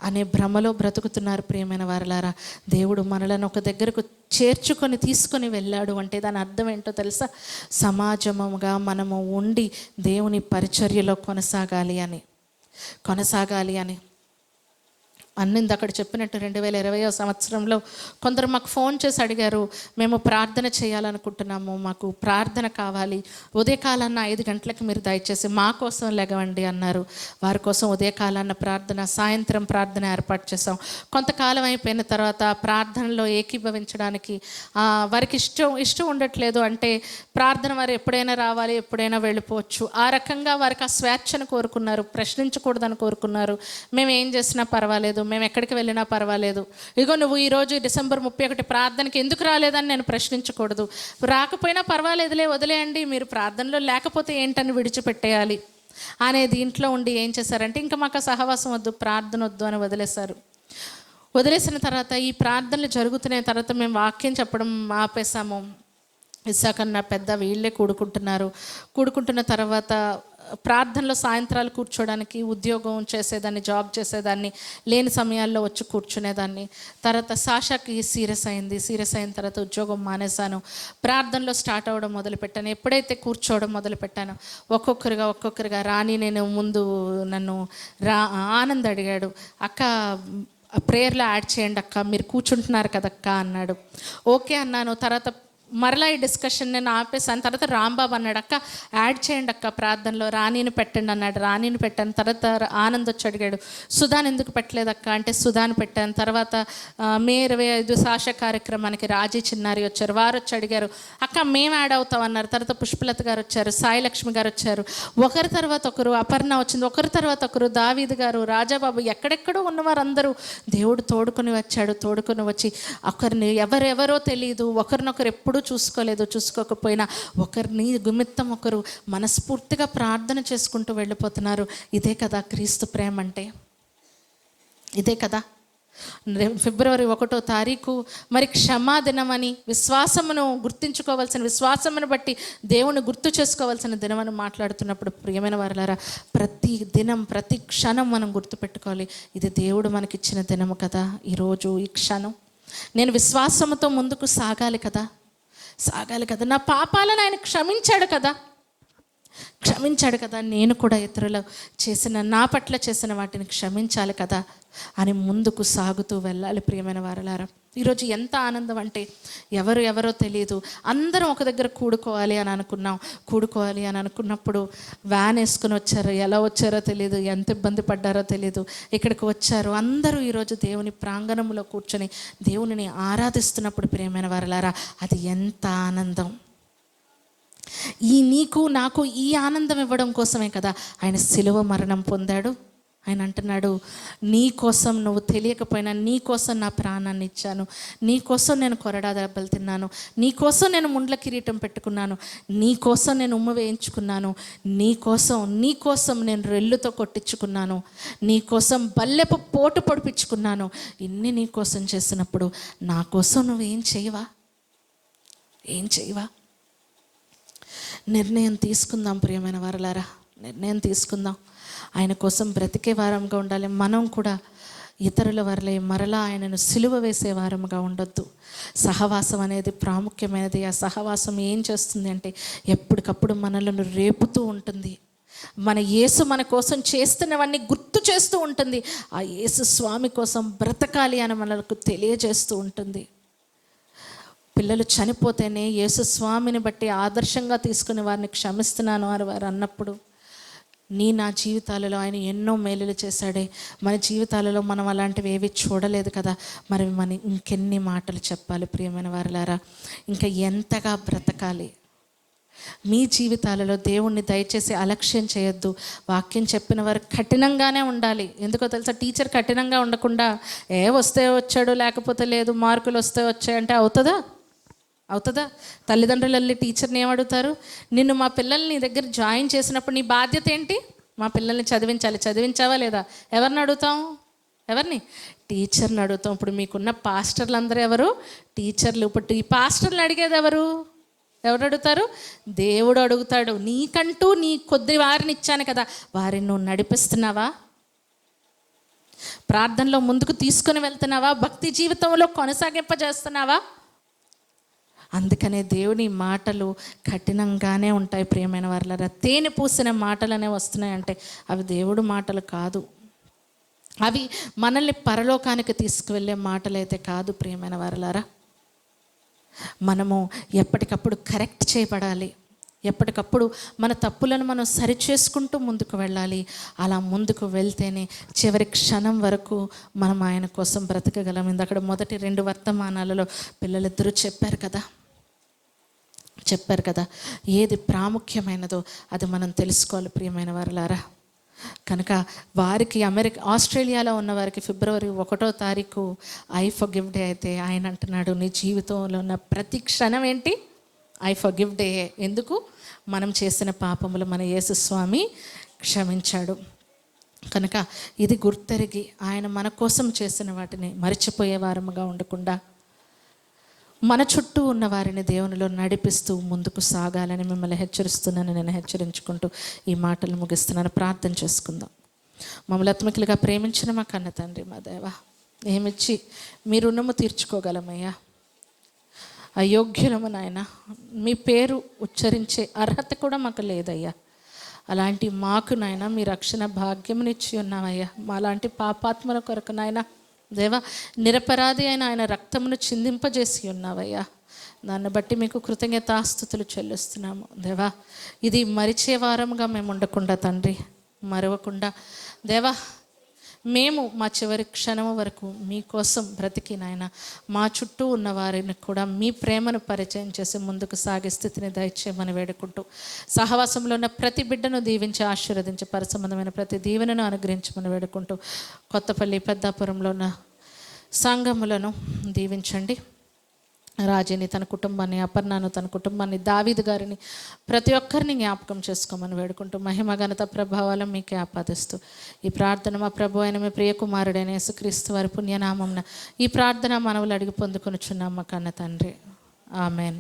అనే భ్రమలో బ్రతుకుతున్నారు ప్రియమైన వారలారా. దేవుడు మనలను ఒక దగ్గరకు చేర్చుకొని తీసుకొని వెళ్ళాడు అంటే దాని అర్థం ఏంటో తెలుసా? సమాజముగా మనము ఉండి దేవుని పరిచర్యలో కొనసాగాలి అని అన్నింది అక్కడ చెప్పినట్టు 2020వ సంవత్సరంలో కొందరు మాకు ఫోన్ చేసి అడిగారు, మేము ప్రార్థన చేయాలనుకుంటున్నాము, మాకు ప్రార్థన కావాలి, ఉదయకాలాన్న 5 గంటలకు మీరు దయచేసి మా కోసం లెగవండి అన్నారు. వారి కోసం ఉదయకాలాన్న ప్రార్థన, సాయంత్రం ప్రార్థన ఏర్పాటు చేసాం. కొంతకాలం అయిపోయిన తర్వాత ప్రార్థనలో ఏకీభవించడానికి వారికి ఇష్టం ఉండట్లేదు. అంటే ప్రార్థన వారు ఎప్పుడైనా రావాలి, ఎప్పుడైనా వెళ్ళిపోవచ్చు, ఆ రకంగా వారికి ఆ స్వేచ్ఛను కోరుకున్నారు, ప్రశ్నించకూడదని కోరుకున్నారు. మేము ఏం చేసినా పర్వాలేదు, మేము ఎక్కడికి వెళ్ళినా పర్వాలేదు, ఇగో నువ్వు ఈరోజు డిసెంబర్ 31 ప్రార్థనకి ఎందుకు రాలేదని నేను ప్రశ్నించకూడదు, రాకపోయినా పర్వాలేదులే వదిలేయండి, మీరు ప్రార్థనలో లేకపోతే ఏంటని విడిచిపెట్టేయాలి అనే దీంట్లో ఉండి ఏం చేశారంటే ఇంకా మాకు సహవాసం వద్దు, ప్రార్థన వద్దు అని వదిలేసిన తర్వాత ఈ ప్రార్థనలు జరుగుతున్న తర్వాత మేము వాక్యం చెప్పడం ఆపేసాము. ఇస్సాకన్న పెద్ద వీళ్ళే కూడుకుంటున్న తర్వాత ప్రార్థనలో సాయంత్రాలు కూర్చోడానికి, ఉద్యోగం చేసేదాన్ని, జాబ్ చేసేదాన్ని, లేని సమయాల్లో వచ్చి కూర్చునేదాన్ని. తర్వాత సాషాకి సీరియస్ అయిన తర్వాత ఉద్యోగం మానేశాను, ప్రార్థనలో స్టార్ట్ అవ్వడం మొదలుపెట్టాను. ఎప్పుడైతే కూర్చోవడం మొదలుపెట్టాను, ఒక్కొక్కరిగా రాని, నేను ముందు నన్ను ఆనంద్ అడిగాడు, అక్క ప్రేయర్లో యాడ్ చేయండి అక్క, మీరు కూర్చుంటున్నారు కదక్క అన్నాడు. ఓకే అన్నాను. తర్వాత మరలా ఈ డిస్కషన్ నేను ఆపేసాను. తర్వాత రాంబాబు అన్నాడు, అక్క యాడ్ చేయండి అక్క ప్రార్థనలో, రాణిని పెట్టండి అన్నాడు. రాణిని పెట్టాను. తర్వాత ఆనంద్ వచ్చి అడిగాడు, సుధాన్ ఎందుకు పెట్టలేదు అక్క అంటే సుధాని పెట్టాను. తర్వాత మే 25 సాష కార్యక్రమానికి రాజీ చిన్నారి వచ్చారు. వారు వచ్చి అడిగారు, అక్క మేము యాడ్ అవుతాం అన్నారు. తర్వాత పుష్పలత గారు వచ్చారు, సాయి లక్ష్మి గారు వచ్చారు. ఒకరి తర్వాత ఒకరు, అపర్ణ వచ్చింది, ఒకరి తర్వాత ఒకరు, దావీద్ గారు, రాజాబాబు, ఎక్కడెక్కడో ఉన్నవారు అందరూ దేవుడు తోడుకొని వచ్చాడు. తోడుకొని వచ్చి ఒకరిని ఎవరెవరో తెలియదు, ఒకరినొకరు ఎప్పుడూ చూసుకోకపోయినా ఒకరిని నిమిత్తం ఒకరు మనస్ఫూర్తిగా ప్రార్థన చేసుకుంటూ వెళ్ళిపోతున్నారు. ఇదే కదా క్రీస్తు ప్రేమ అంటే, ఇదే కదా. ఫిబ్రవరి 1వ తారీఖు మరి క్షమా దినమని, విశ్వాసమును గుర్తించుకోవాల్సిన, విశ్వాసమును బట్టి దేవుని గుర్తు చేసుకోవాల్సిన దినమని మాట్లాడుతున్నప్పుడు ప్రియమైన వారలారా, ప్రతి దినం ప్రతి క్షణం మనం గుర్తుపెట్టుకోవాలి, ఇది దేవుడు మనకిచ్చిన దినము కదా. ఈరోజు ఈ క్షణం నేను విశ్వాసముతో ముందుకు సాగాలి కదా. నా పాపాలను ఆయన క్షమించాడు కదా. నేను కూడా ఇతరులు చేసిన, నా పట్ల చేసిన వాటిని క్షమించాలి కదా అని ముందుకు సాగుతూ వెళ్ళాలి. ప్రియమైన వారలారా, ఈరోజు ఎంత ఆనందం అంటే, ఎవరో తెలియదు, అందరం ఒక దగ్గర కూడుకోవాలి అని అనుకున్నప్పుడు వ్యాన్ వేసుకుని వచ్చారు. ఎలా వచ్చారో తెలియదు, ఎంత ఇబ్బంది పడ్డారో తెలియదు, ఇక్కడికి వచ్చారు. అందరూ ఈరోజు దేవుని ప్రాంగణంలో కూర్చొని దేవునిని ఆరాధిస్తున్నప్పుడు ప్రియమైన వారలారా, అది ఎంత ఆనందం. నీకు నాకు ఈ ఆనందం ఇవ్వడం కోసమే కదా ఆయన శిలువ మరణం పొందాడు. ఆయన అంటున్నాడు, నీ కోసం, నువ్వు తెలియకపోయినా నీ కోసం నా ప్రాణాన్ని ఇచ్చాను, నీ కోసం నేను కొరడా దెబ్బలు తిన్నాను, నీ కోసం నేను ముండ్ల కిరీటం పెట్టుకున్నాను, నీ కోసం నేను ఉమ్మ వేయించుకున్నాను, నీ కోసం నేను రెల్లుతో కొట్టించుకున్నాను, నీ కోసం బల్లెపు పోటు పొడిపించుకున్నాను. ఇన్ని నీ కోసం చేసినప్పుడు నా కోసం నువ్వేం చేయవా? నిర్ణయం తీసుకుందాం ప్రియమైన వారలారా, నిర్ణయం తీసుకుందాం. ఆయన కోసం బ్రతికే వారంగా ఉండాలి. మనం కూడా ఇతరుల వరలే మరలా ఆయనను సిలువ వేసే వారముగా ఉండొద్దు. సహవాసం అనేది ప్రాముఖ్యమైనది. ఆ సహవాసం ఏం చేస్తుంది అంటే, ఎప్పటికప్పుడు మనలను రేపుతూ ఉంటుంది. మన యేసు మన కోసం చేస్తున్నవన్నీ గుర్తు చేస్తూ ఉంటుంది. ఆ యేసు స్వామి కోసం బ్రతకాలి అని మనకు తెలియజేస్తూ ఉంటుంది. పిల్లలు చనిపోతేనే యేసు స్వామిని బట్టి ఆదర్శంగా తీసుకుని వారిని క్షమిస్తున్నాను అని వారు అన్నప్పుడు, నా జీవితాలలో ఆయన ఎన్నో మేలులు చేశాడే, మన జీవితాలలో మనం అలాంటివి ఏవి చూడలేదు కదా. మరి మనం ఇంకెన్ని మాటలు చెప్పాలి ప్రియమైన వారలారా, ఇంకా ఎంతగా బ్రతకాలి. మీ జీవితాలలో దేవుణ్ణి దయచేసి అలక్ష్యం చేయొద్దు. వాక్యం చెప్పిన వారు కఠినంగానే ఉండాలి. ఎందుకో తెలుసా, టీచర్ కఠినంగా ఉండకుండా వస్తే వచ్చాడు లేకపోతే లేదు, మార్కులు వస్తే వచ్చాయంటే అవుతుందా? తల్లిదండ్రులు వెళ్ళి టీచర్ని ఏమడుగుతారు? మా పిల్లల్ని నీ దగ్గర జాయిన్ చేసినప్పుడు నీ బాధ్యత ఏంటి? మా పిల్లల్ని చదివించావా లేదా? ఎవరిని అడుగుతాం? టీచర్ని అడుగుతాం. ఇప్పుడు మీకున్న పాస్టర్లు అందరూ ఎవరు? టీచర్లు. ఇప్పుడు ఈ పాస్టర్లు అడిగేది ఎవరు అడుగుతారు? దేవుడు అడుగుతాడు. నీకంటూ నీ కొద్ది వారిని ఇచ్చాను కదా, వారిని నువ్వు నడిపిస్తున్నావా? ప్రార్థనలో ముందుకు తీసుకుని వెళ్తున్నావా? భక్తి జీవితంలో కొనసాగింపజేస్తున్నావా? అందుకనే దేవుని మాటలు కఠినంగానే ఉంటాయి ప్రియమైన వారలారా. తేనె పూసిన మాటలనే వస్తున్నాయంటే అవి దేవుడు మాటలు కాదు. అవి మనల్ని పరలోకానికి తీసుకువెళ్ళే మాటలైతే కాదు ప్రియమైన వారలారా. మనము ఎప్పటికప్పుడు కరెక్ట్ చేయబడాలి. ఎప్పటికప్పుడు మన తప్పులను మనం సరిచేసుకుంటూ ముందుకు వెళ్ళాలి. అలా ముందుకు వెళ్తేనే చివరి క్షణం వరకు మనం ఆయన కోసం బ్రతకగలం. ఇందక్కడ మొదటి 2 వర్తమానాలలో పిల్లలిద్దరూ చెప్పారు కదా, ఏది ప్రాముఖ్యమైనదో అది మనం తెలుసుకోవాలి ప్రియమైన వారలారా. కనుక వారికి ఆస్ట్రేలియాలో ఉన్న వారికి ఫిబ్రవరి 1వ తారీఖు ఐ ఫర్గివ్ డే అయితే, ఆయన అంటున్నాడు, నీ జీవితంలో ఉన్న ప్రతి క్షణం ఏంటి? I forgive day. ఎందుకు? మనం చేసిన పాపములు మన యేసు స్వామి క్షమించాడు కనుక ఇది గుర్తెరిగి ఆయన మన కోసం చేసిన వాటిని మరిచిపోయే వారముగా ఉండకుండా మన చుట్టూ ఉన్న వారిని దేవునిలో నడిపిస్తూ ముందుకు సాగాలని మిమ్మల్ని హెచ్చరిస్తున్నాను. నేను హెచ్చరించుకుంటూ ఈ మాటలు ముగిస్తున్నాను. ప్రార్థన చేసుకుందాం. మమ్మల్ని ఆత్మికులుగా ప్రేమించిన మా కన్న తండ్రి, మా దేవా, ఏమిచ్చి మీ రుణము తీర్చుకోగలమయ్యా. అయోగ్యులము నాయన, మీ పేరు ఉచ్చరించే అర్హత కూడా మాకు లేదయ్యా. అలాంటి మాకు నాయన మీ రక్షణ భాగ్యమునిచ్చి ఉన్నామయ్యా. మాలాంటి పాపాత్మల కొరకు నాయన దేవా, నిరపరాధి అయిన ఆయన రక్తమును చిందింపజేసి ఉన్నావయ్యా. దాన్ని బట్టి మీకు కృతజ్ఞతాస్తుతులు చెల్లిస్తున్నాము దేవా. ఇది మరిచే వారంగా మేము ఉండకుండా తండ్రి, మరవకుండా దేవా, మేము మా చివరి క్షణం వరకు మీకోసం బ్రతికి నాయన మా చుట్టూ ఉన్న వారిని కూడా మీ ప్రేమను పరిచయం చేసి ముందుకు సాగే స్థితిని దయచేయమని వేడుకుంటూ, సహవాసంలో ఉన్న ప్రతి బిడ్డను దీవించి ఆశీర్వదించి పరిసంబంధమైన ప్రతి దీవెనను అనుగ్రహించమని వేడుకుంటూ, కొత్తపల్లి పెద్దాపురంలో ఉన్న సంఘములను దీవించండి. రాజీని తన కుటుంబాన్ని, అపర్ణను తన కుటుంబాన్ని, దావీదు గారిని, ప్రతి ఒక్కరిని జ్ఞాపకం చేసుకోమని వేడుకుంటూ, మహిమ ఘనత ప్రభావాలను మీకే ఆపాదిస్తూ ఈ ప్రార్థన మా ప్రభు అయిన మీ ప్రియకుమారుడైన యేసుక్రీస్తు వారి పుణ్యనామంన ఈ ప్రార్థన మనవులు అడిగి పొందుకొనుచున్నాం మా కన్న తండ్రి, ఆమెన్.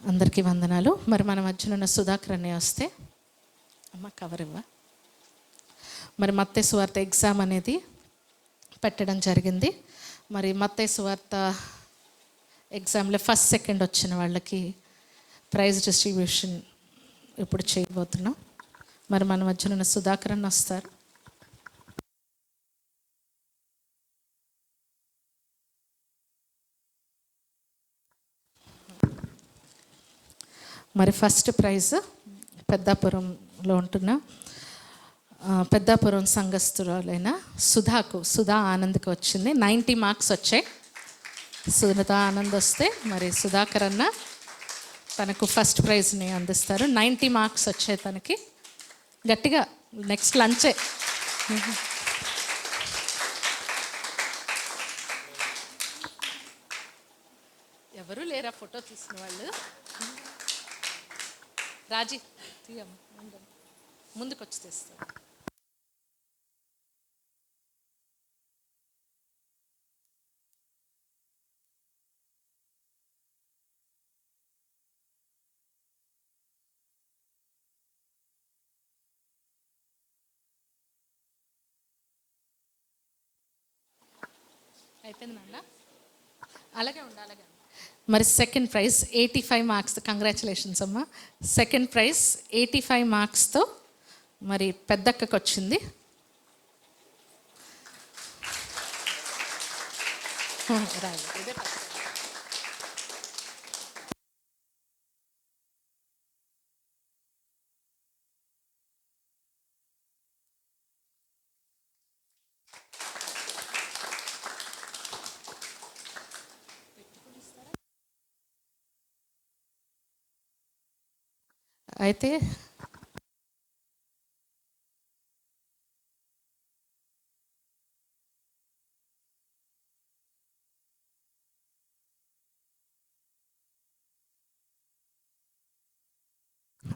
అందరికీ వందనాలు. మరి మన మధ్యలో ఉన్న సుధాకర్ అనే వస్తే అమ్మ కవర్ ఇవ్వ. మరి మత్తయి సువార్త ఎగ్జామ్ అనేది పెట్టడం జరిగింది. మరి మత్తయి సువార్త ఎగ్జామ్లో ఫస్ట్ సెకండ్ వచ్చిన వాళ్ళకి ప్రైజ్ డిస్ట్రిబ్యూషన్ ఇప్పుడు చేయబోతున్నాం. మరి మన మధ్యలో ఉన్న సుధాకర్ అన్న వస్తారు. మరి ఫస్ట్ ప్రైజ్ పెద్దాపురంలో ఉంటున్న పెద్దాపురం సంఘస్థురాలైన సుధా ఆనంద్కి వచ్చింది. 90 మార్క్స్ వచ్చాయి. సుధా ఆనంద్ వస్తే మరి సుధాకర్ అన్న తనకు ఫస్ట్ ప్రైజ్ని అందిస్తారు. 90 మార్క్స్ వచ్చాయి తనకి. గట్టిగా నెక్స్ట్ లంచే. ఎవరు లేరా ఫోటో తీసిన వాళ్ళు? రాజీ తీయమ్మ, ముందుకు వచ్చి తీస్తారు. అయిపోయింది నాన్న, అలాగే ఉండాలి. మరి సెకండ్ ప్రైజ్ 85 మార్క్స్. కంగ్రాచులేషన్స్ అమ్మ. సెకండ్ ప్రైజ్ 85 మార్క్స్తో మరి పెద్దక్కకు వచ్చింది.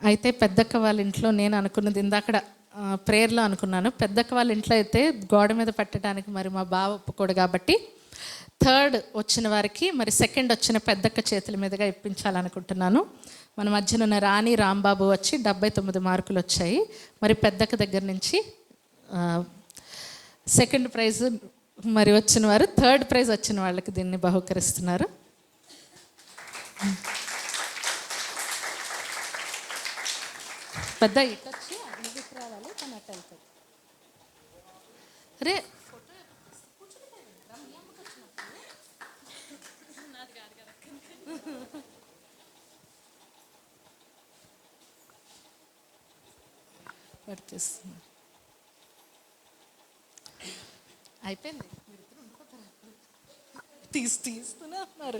అయితే పెద్దక్క వాళ్ళ ఇంట్లో నేను అనుకున్నది ఇందాక ప్రేయర్లో అనుకున్నాను. పెద్దక్క వాళ్ళ ఇంట్లో అయితే గోడ మీద పెట్టడానికి మరి మా బావ ఒప్పుకోడు కాబట్టి థర్డ్ వచ్చిన వారికి మరి సెకండ్ వచ్చిన పెద్దక్క చేతుల మీదుగా ఇప్పించాలనుకుంటున్నాను. మన మధ్యన ఉన్న రాణి రాంబాబు వచ్చి 79 మార్కులు వచ్చాయి. మరి పెద్దక్క దగ్గర నుంచి సెకండ్ ప్రైజ్ మరి వచ్చిన వారు, థర్డ్ ప్రైజ్ వచ్చిన వాళ్ళకి దీన్ని బహుకరిస్తున్నారు. పెద్ద ఇటు వచ్చి అడ్మిట్ రావాలి, తను అట్ట వెళ్తాడు. రే పడితేస్తున్నారు. అయిపోయింది, తీస్తున్నారు.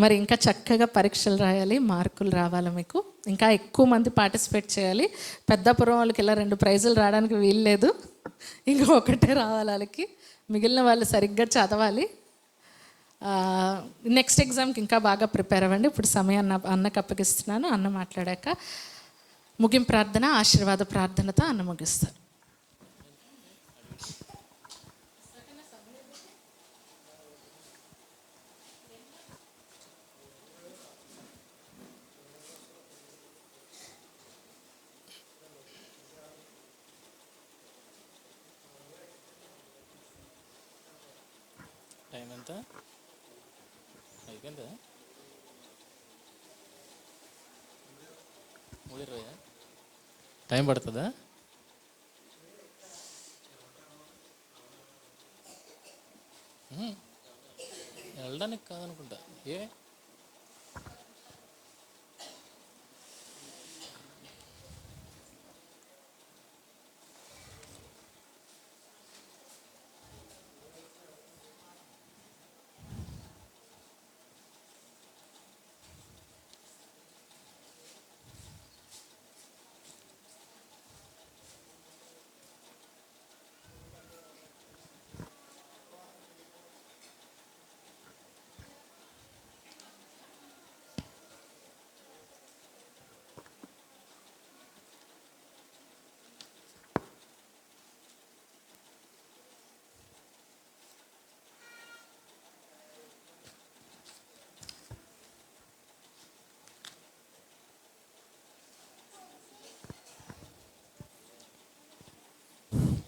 మరి ఇంకా చక్కగా పరీక్షలు రాయాలి, మార్కులు రావాలి మీకు. ఇంకా ఎక్కువ మంది పార్టిసిపేట్ చేయాలి. పెద్దాపురం వాళ్ళకి ఇలా 2 ప్రైజులు రావడానికి వీలు లేదు, ఇంకా ఒకటే రావాలి వాళ్ళకి. మిగిలిన వాళ్ళు సరిగ్గా చదవాలి. నెక్స్ట్ ఎగ్జామ్కి ఇంకా బాగా ప్రిపేర్ అవ్వండి. ఇప్పుడు సమయాన్ని అన్నకు అప్పగిస్తున్నాను. అన్న మాట్లాడాక ముగింపు ప్రార్థన, ఆశీర్వాద ప్రార్థనతో అన్న ముగిస్తారు. టైం ఎంత అయిపోయిందా? 3:20. టైం పడుతుందా? వెళ్ళడానికి కాదనుకుంటా. ఏ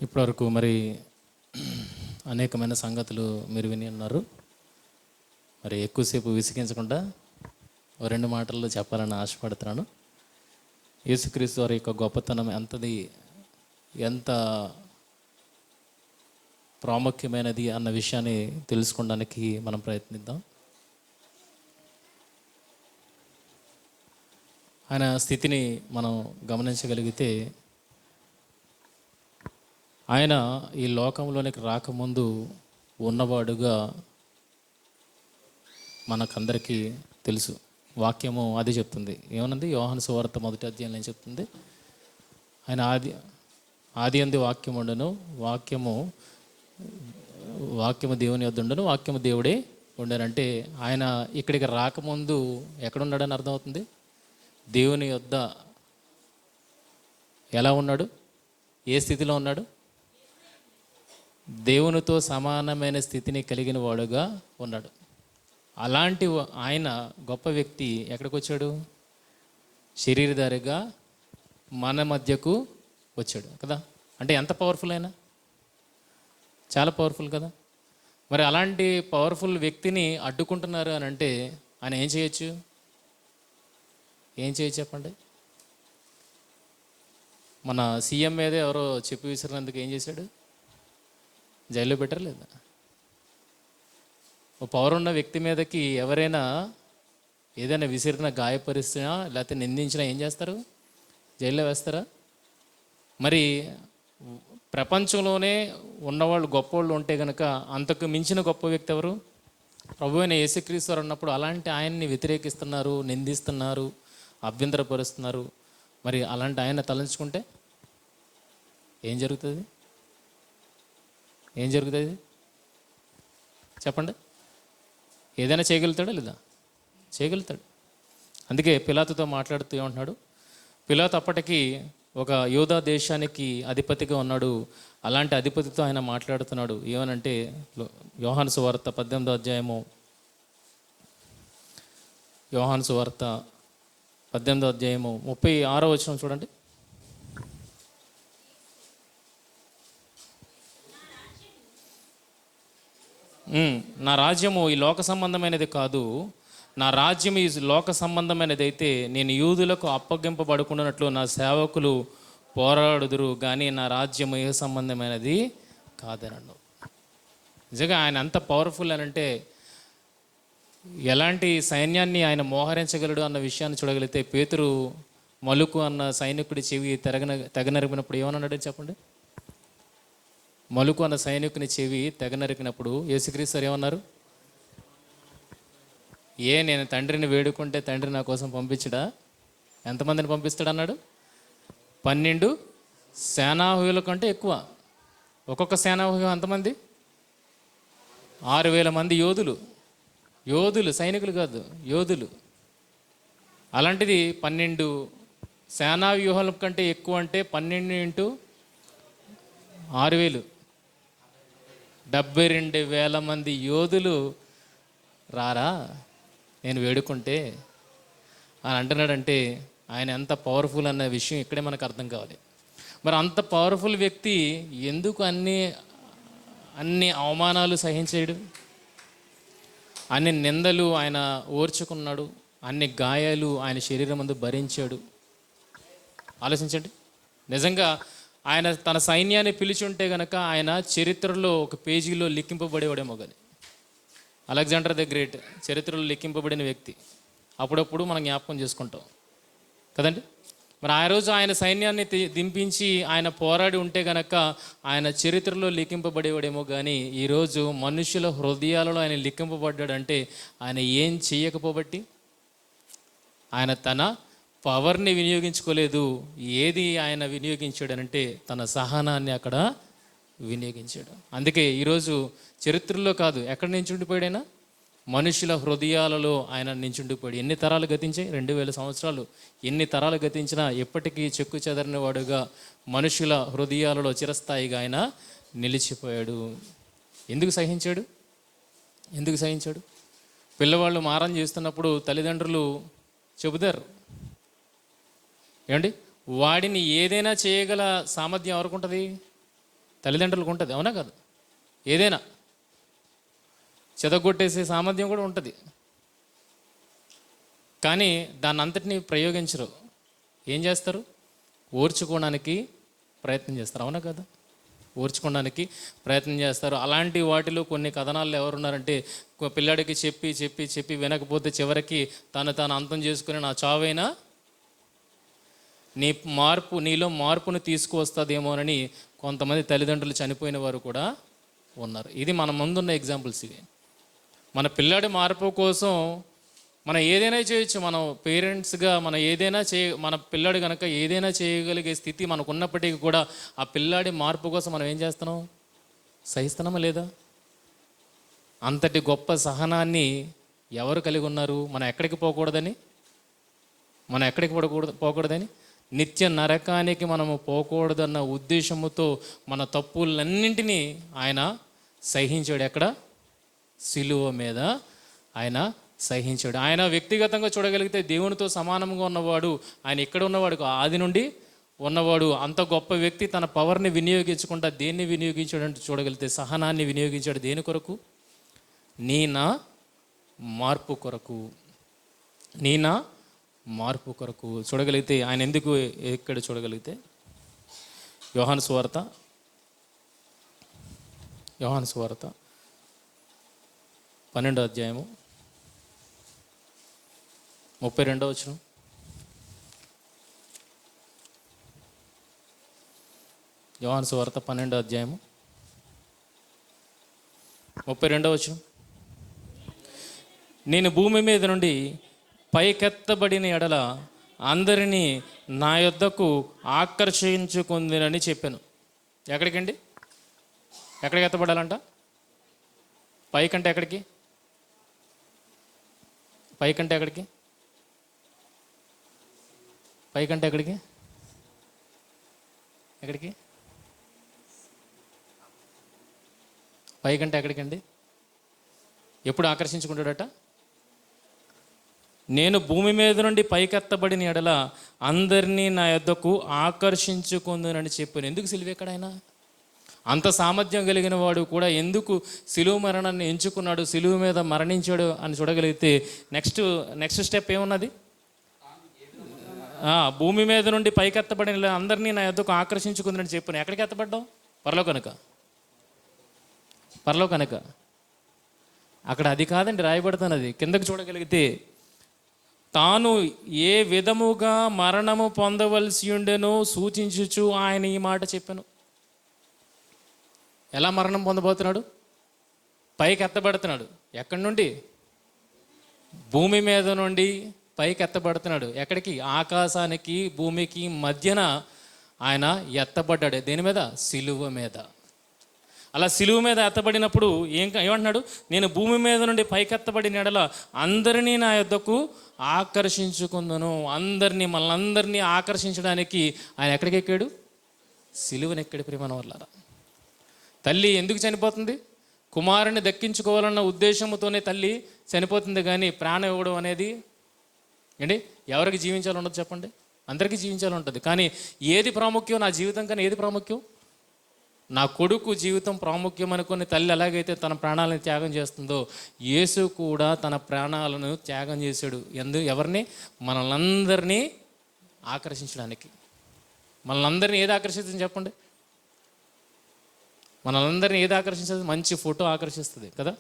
ఇప్పటివరకు మరి అనేకమైన సంగతులు మీరు విని ఉన్నారు. మరి ఎక్కువసేపు విసిగించకుండా ఓ 2 మాటల్లో చెప్పాలని ఆశపడుతున్నాను. యేసుక్రీస్తు వారి యొక్క గొప్పతనం ఎంత ప్రాముఖ్యమైనది అన్న విషయాన్ని తెలుసుకోవడానికి మనం ప్రయత్నిద్దాం. ఆయన స్థితిని మనం గమనించగలిగితే, ఆయన ఈ లోకంలోనికి రాకముందు ఉన్నవాడుగా మనకందరికీ తెలుసు. వాక్యము అది చెప్తుంది. ఏమన్నది? యోహాను సువార్త 1వ అధ్యాయంలో ఏం చెప్తుంది? ఆయన ఆది అందు వాక్యం ఉండను, వాక్యము దేవుని యొద్ద ఉండను, వాక్యము దేవుడే ఉండనంటే ఆయన ఇక్కడికి రాకముందు ఎక్కడున్నాడని అర్థమవుతుంది. దేవుని యొద్ద ఎలా ఉన్నాడు? ఏ స్థితిలో ఉన్నాడు? దేవునితో సమానమైన స్థితిని కలిగిన వాడుగా ఉన్నాడు. అలాంటి ఆయన గొప్ప వ్యక్తి ఎక్కడికి వచ్చాడు? శరీరధారిగా మన మధ్యకు వచ్చాడు కదా. అంటే ఎంత పవర్ఫుల్ అయినా, చాలా పవర్ఫుల్ కదా. మరి అలాంటి పవర్ఫుల్ వ్యక్తిని అడ్డుకుంటున్నారు అని అంటే ఆయన ఏం చేయొచ్చు? చెప్పండి. మన సీఎం మీదే ఎవరో చెప్పి విసిరినందుకు ఏం చేశాడు? జైల్లో పెట్టారు లేదా? ఓ పవర్ ఉన్న వ్యక్తి మీదకి ఎవరైనా ఏదైనా విసిరినా, గాయపరిచినా, లేకపోతే నిందించినా ఏం చేస్తారు? జైల్లో వేస్తారా? మరి ప్రపంచంలోనే ఉన్నవాళ్ళు గొప్పవాళ్ళు ఉంటే కనుక అంతకు మించిన గొప్ప వ్యక్తి ఎవరు? ప్రభువైన యేసుక్రీస్తు వారు ఉన్నప్పుడు అలాంటి ఆయన్ని వ్యతిరేకిస్తున్నారు, నిందిస్తున్నారు, అభ్యంతరపరుస్తున్నారు. మరి అలాంటి ఆయన తలంచుకుంటే ఏం జరుగుతుంది? చెప్పండి. ఏదైనా చేయగలుగుతాడా లేదా? చేయగలుగుతాడు. అందుకే పిలాతుతో మాట్లాడుతూ ఏమంటున్నాడు? పిలాతు అప్పటికి ఒక యూదా దేశానికి అధిపతిగా ఉన్నాడు. అలాంటి అధిపతితో ఆయన మాట్లాడుతున్నాడు. ఏమనంటే యోహాను సువార్త 18వ అధ్యాయము, యోహాను సువార్త 18వ అధ్యాయము 36వ వచనం చూడండి. నా రాజ్యము ఈ లోక సంబంధమైనది కాదు, నా రాజ్యం ఈ లోక సంబంధమైనది అయితే నేను యూదులకు అప్పగింపబడుకున్నట్లు నా సేవకులు పోరాడుదురు, కానీ నా రాజ్యము ఏ సంబంధమైనది కాదనను. నిజంగా ఆయన అంత పవర్ఫుల్ అని అంటే ఎలాంటి సైన్యాన్ని ఆయన మోహరించగలడు అన్న విషయాన్ని చూడగలిగితే, పేతురు మలుకు అన్న సైనికుడి చెవి తెగనరిపినప్పుడు ఏమన్నాడు చెప్పండి? మలుకు అన్న సైనికుని చెవి తెగనరికినప్పుడు యేసుక్రీస్తు ఏమన్నారు? నేను తండ్రిని వేడుకుంటే తండ్రి నా కోసం పంపించడా? ఎంతమందిని పంపిస్తాడు అన్నాడు? 12 సేనావ్యూహుల కంటే ఎక్కువ. ఒక్కొక్క సేనావ్యూహం ఎంతమంది? 6,000 మంది యోధులు, సైనికులు కాదు, యోధులు. అలాంటిది 12 సేనావ్యూహాల కంటే ఎక్కువ అంటే 12 × 6,000 72,000 మంది యోధులు రారా నేను వేడుకుంటే అని అంటున్నాడంటే ఆయన ఎంత పవర్ఫుల్ అన్న విషయం ఇక్కడే మనకు అర్థం కావాలి. మరి అంత పవర్ఫుల్ వ్యక్తి ఎందుకు అన్ని అవమానాలు సహించాడు? అన్ని నిందలు ఆయన ఓర్చుకున్నాడు, అన్ని గాయాలు ఆయన శరీరం ముందు భరించాడు. ఆలోచించండి. నిజంగా ఆయన తన సైన్యాన్ని పిలిచి ఉంటే కనుక ఆయన చరిత్రలో ఒక పేజీలో లిఖింపబడేవాడేమో. కానీ అలెగ్జాండర్ ద గ్రేట్ చరిత్రలో లెక్కింపబడిన వ్యక్తి. అప్పుడప్పుడు మనం జ్ఞాపకం చేసుకుంటాం కదండి. మరి ఆ రోజు ఆయన సైన్యాన్ని దింపించి ఆయన పోరాడి ఉంటే గనక ఆయన చరిత్రలో లిఖింపబడేవాడేమో. కానీ ఈరోజు మనుషుల హృదయాలలో ఆయన లిఖింపబడ్డాడంటే ఆయన ఏం చేయకపోబట్టి, ఆయన తన పవర్ని వినియోగించుకోలేదు. ఏది ఆయన వినియోగించాడనంటే తన సహనాన్ని అక్కడ వినియోగించాడు. అందుకే ఈరోజు చరిత్రలో కాదు, ఎక్కడ నించుండిపోయాడైనా మనుషుల హృదయాలలో ఆయన నించుండిపోయాడు. ఎన్ని తరాలు గతించాయి? 2000 సంవత్సరాలు. ఎన్ని తరాలు గతించినా ఎప్పటికీ చెక్కు చెదరని వాడుగా మనుషుల హృదయాలలో చిరస్థాయిగా ఆయన నిలిచిపోయాడు. ఎందుకు సహించాడు? ఎందుకు సహించాడు? పిల్లవాళ్ళు మారం చేస్తున్నప్పుడు తల్లిదండ్రులు చెబుతారు, ఏమండి, వాడిని ఏదైనా చేయగల సామర్థ్యం ఎవరికి ఉంటుంది? తల్లిదండ్రులకు ఉంటుంది, అవునా కాదు? ఏదైనా చెదగొట్టేసే సామర్థ్యం కూడా ఉంటుంది. కానీ దాన్ని అంతటినీ ప్రయోగించరు. ఏం చేస్తారు? ఓర్చుకోవడానికి ప్రయత్నం చేస్తారు, అవునా కదా? ఓర్చుకోవడానికి ప్రయత్నం చేస్తారు. అలాంటి వాటిలో కొన్ని కథనాల్లో ఎవరున్నారంటే, పిల్లాడికి చెప్పి చెప్పి చెప్పి వినకపోతే చివరికి తాను అంతం చేసుకుని నా చావైనా నీలో మార్పును తీసుకువస్తుందేమోనని కొంతమంది తల్లిదండ్రులు చనిపోయిన వారు కూడా ఉన్నారు. ఇది మన ముందున్న ఎగ్జాంపుల్స్ ఇవి. మన పిల్లాడి మార్పు కోసం మనం ఏదైనా చేయొచ్చు. మనం పేరెంట్స్గా మనం ఏదైనా మన పిల్లాడు కనుక ఏదైనా చేయగలిగే స్థితి మనకు ఉన్నప్పటికీ కూడా ఆ పిల్లాడి మార్పు కోసం మనం ఏం చేస్తున్నాం? సహిస్తున్నామా లేదా? అంతటి గొప్ప సహనాన్ని ఎవరు కలిగి ఉన్నారు? మనం ఎక్కడికి పోకూడదని నిత్య నరకానికి మనము పోకూడదన్న ఉద్దేశముతో మన తప్పులన్నింటినీ ఆయన సహించాడు. ఎక్కడ? సిలువ మీద ఆయన సహించాడు. ఆయన వ్యక్తిగతంగా చూడగలిగితే దేవునితో సమానంగా ఉన్నవాడు, ఆయన ఇక్కడ ఉన్నవాడు, ఆది నుండి ఉన్నవాడు. అంత గొప్ప వ్యక్తి తన పవర్ని వినియోగించకుండా దేన్ని వినియోగించాడు అంటే చూడగలిగితే సహనాన్ని వినియోగించాడు. దేని కొరకు? నా మార్పు కొరకు. నా మార్పు కొరకు చూడగలిగితే ఆయన ఎందుకు ఎక్కడ చూడగలిగితే యోహాను సువార్త 12వ అధ్యాయము 32వ వచనం. యోహాను సువార్త 12వ అధ్యాయము 32వ వచనం. నేను భూమి మీద నుండి పైకెత్తబడిన ఎడల అందరినీ నా యొద్దకు ఆకర్షించుకుందినని చెప్పాను. ఎక్కడికండి? ఎక్కడికి ఎత్తబడాలంట? పైకంటే ఎక్కడికి? పైకంటే ఎక్కడికి? పైకంటే ఎక్కడికి? ఎక్కడికి? పైకంటే ఎక్కడికండి? ఎప్పుడు ఆకర్షించుకుంటాడట? నేను భూమి మీద నుండి పైకెత్తబడిన ఎడల అందరినీ నా యొద్దకు ఆకర్షించుకుందునని చెప్పాను. ఎందుకు సిలువెక్కడైనా? అంత సామర్థ్యం కలిగిన వాడు కూడా ఎందుకు సిలువ మరణాన్ని ఎంచుకున్నాడు, సిలువ మీద మరణించాడు అని చూడగలిగితే నెక్స్ట్ స్టెప్ ఏమున్నది? భూమి మీద నుండి పైకెత్తబడిన అందరినీ నా యొద్దకు ఆకర్షించుకుందని చెప్పాను. ఎక్కడికి ఎత్తబడ్డాం? పరలోకనక. అక్కడ అది కాదండి రాయబడుతున్నది. కిందకు చూడగలిగితే తాను ఏ విధముగా మరణము పొందవలసి ఉండెనో సూచించుచు ఆయన ఈ మాట చెప్పాను. ఎలా మరణం పొందబోతున్నాడు? పైకి ఎత్తబడుతున్నాడు. ఎక్కడి నుండి? భూమి మీద నుండి పైకి ఎత్తబడుతున్నాడు. ఎక్కడికి? ఆకాశానికి భూమికి మధ్యన ఆయన ఎత్తబడ్డాడు. దేని మీద? సిలువ మీద. అలా సిలువ మీద ఎత్తబడినప్పుడు ఏమంటున్నాడు? నేను భూమి మీద నుండి పైకెత్తబడిన ఎడల అందరినీ నా యొద్దకు ఆకర్షించుకుందును. మనందరినీ ఆకర్షించడానికి ఆయన ఎక్కడికి ఎక్కాడు? సిలువను ఎక్కడి ప్రేమన వల్ల. తల్లి ఎందుకు చనిపోతుంది? కుమారుని దక్కించుకోవాలన్న ఉద్దేశంతోనే తల్లి చనిపోతుంది. కానీ ప్రాణం ఇవ్వడం అనేది ఏంటి? ఎవరికి జీవించాలి ఉండదు చెప్పండి? అందరికీ జీవించాలి ఉంటుంది. కానీ ఏది ప్రాముఖ్యం? నా జీవితం కానీ ఏది ప్రాముఖ్యం? నా కొడుకు జీవితం ప్రాముఖ్యం అనుకుని తల్లి ఎలాగైతే తన ప్రాణాలను త్యాగం చేస్తుందో, యేసు కూడా తన ప్రాణాలను త్యాగం చేశాడు. ఎవరిని? మనల్ని ఆకర్షించడానికి. మనల్ని ఏది ఆకర్షిస్తుంది చెప్పండి? మనల్ని ఏది ఆకర్షిస్తుంది? మంచి ఫోటో ఆకర్షిస్తుంది కదా.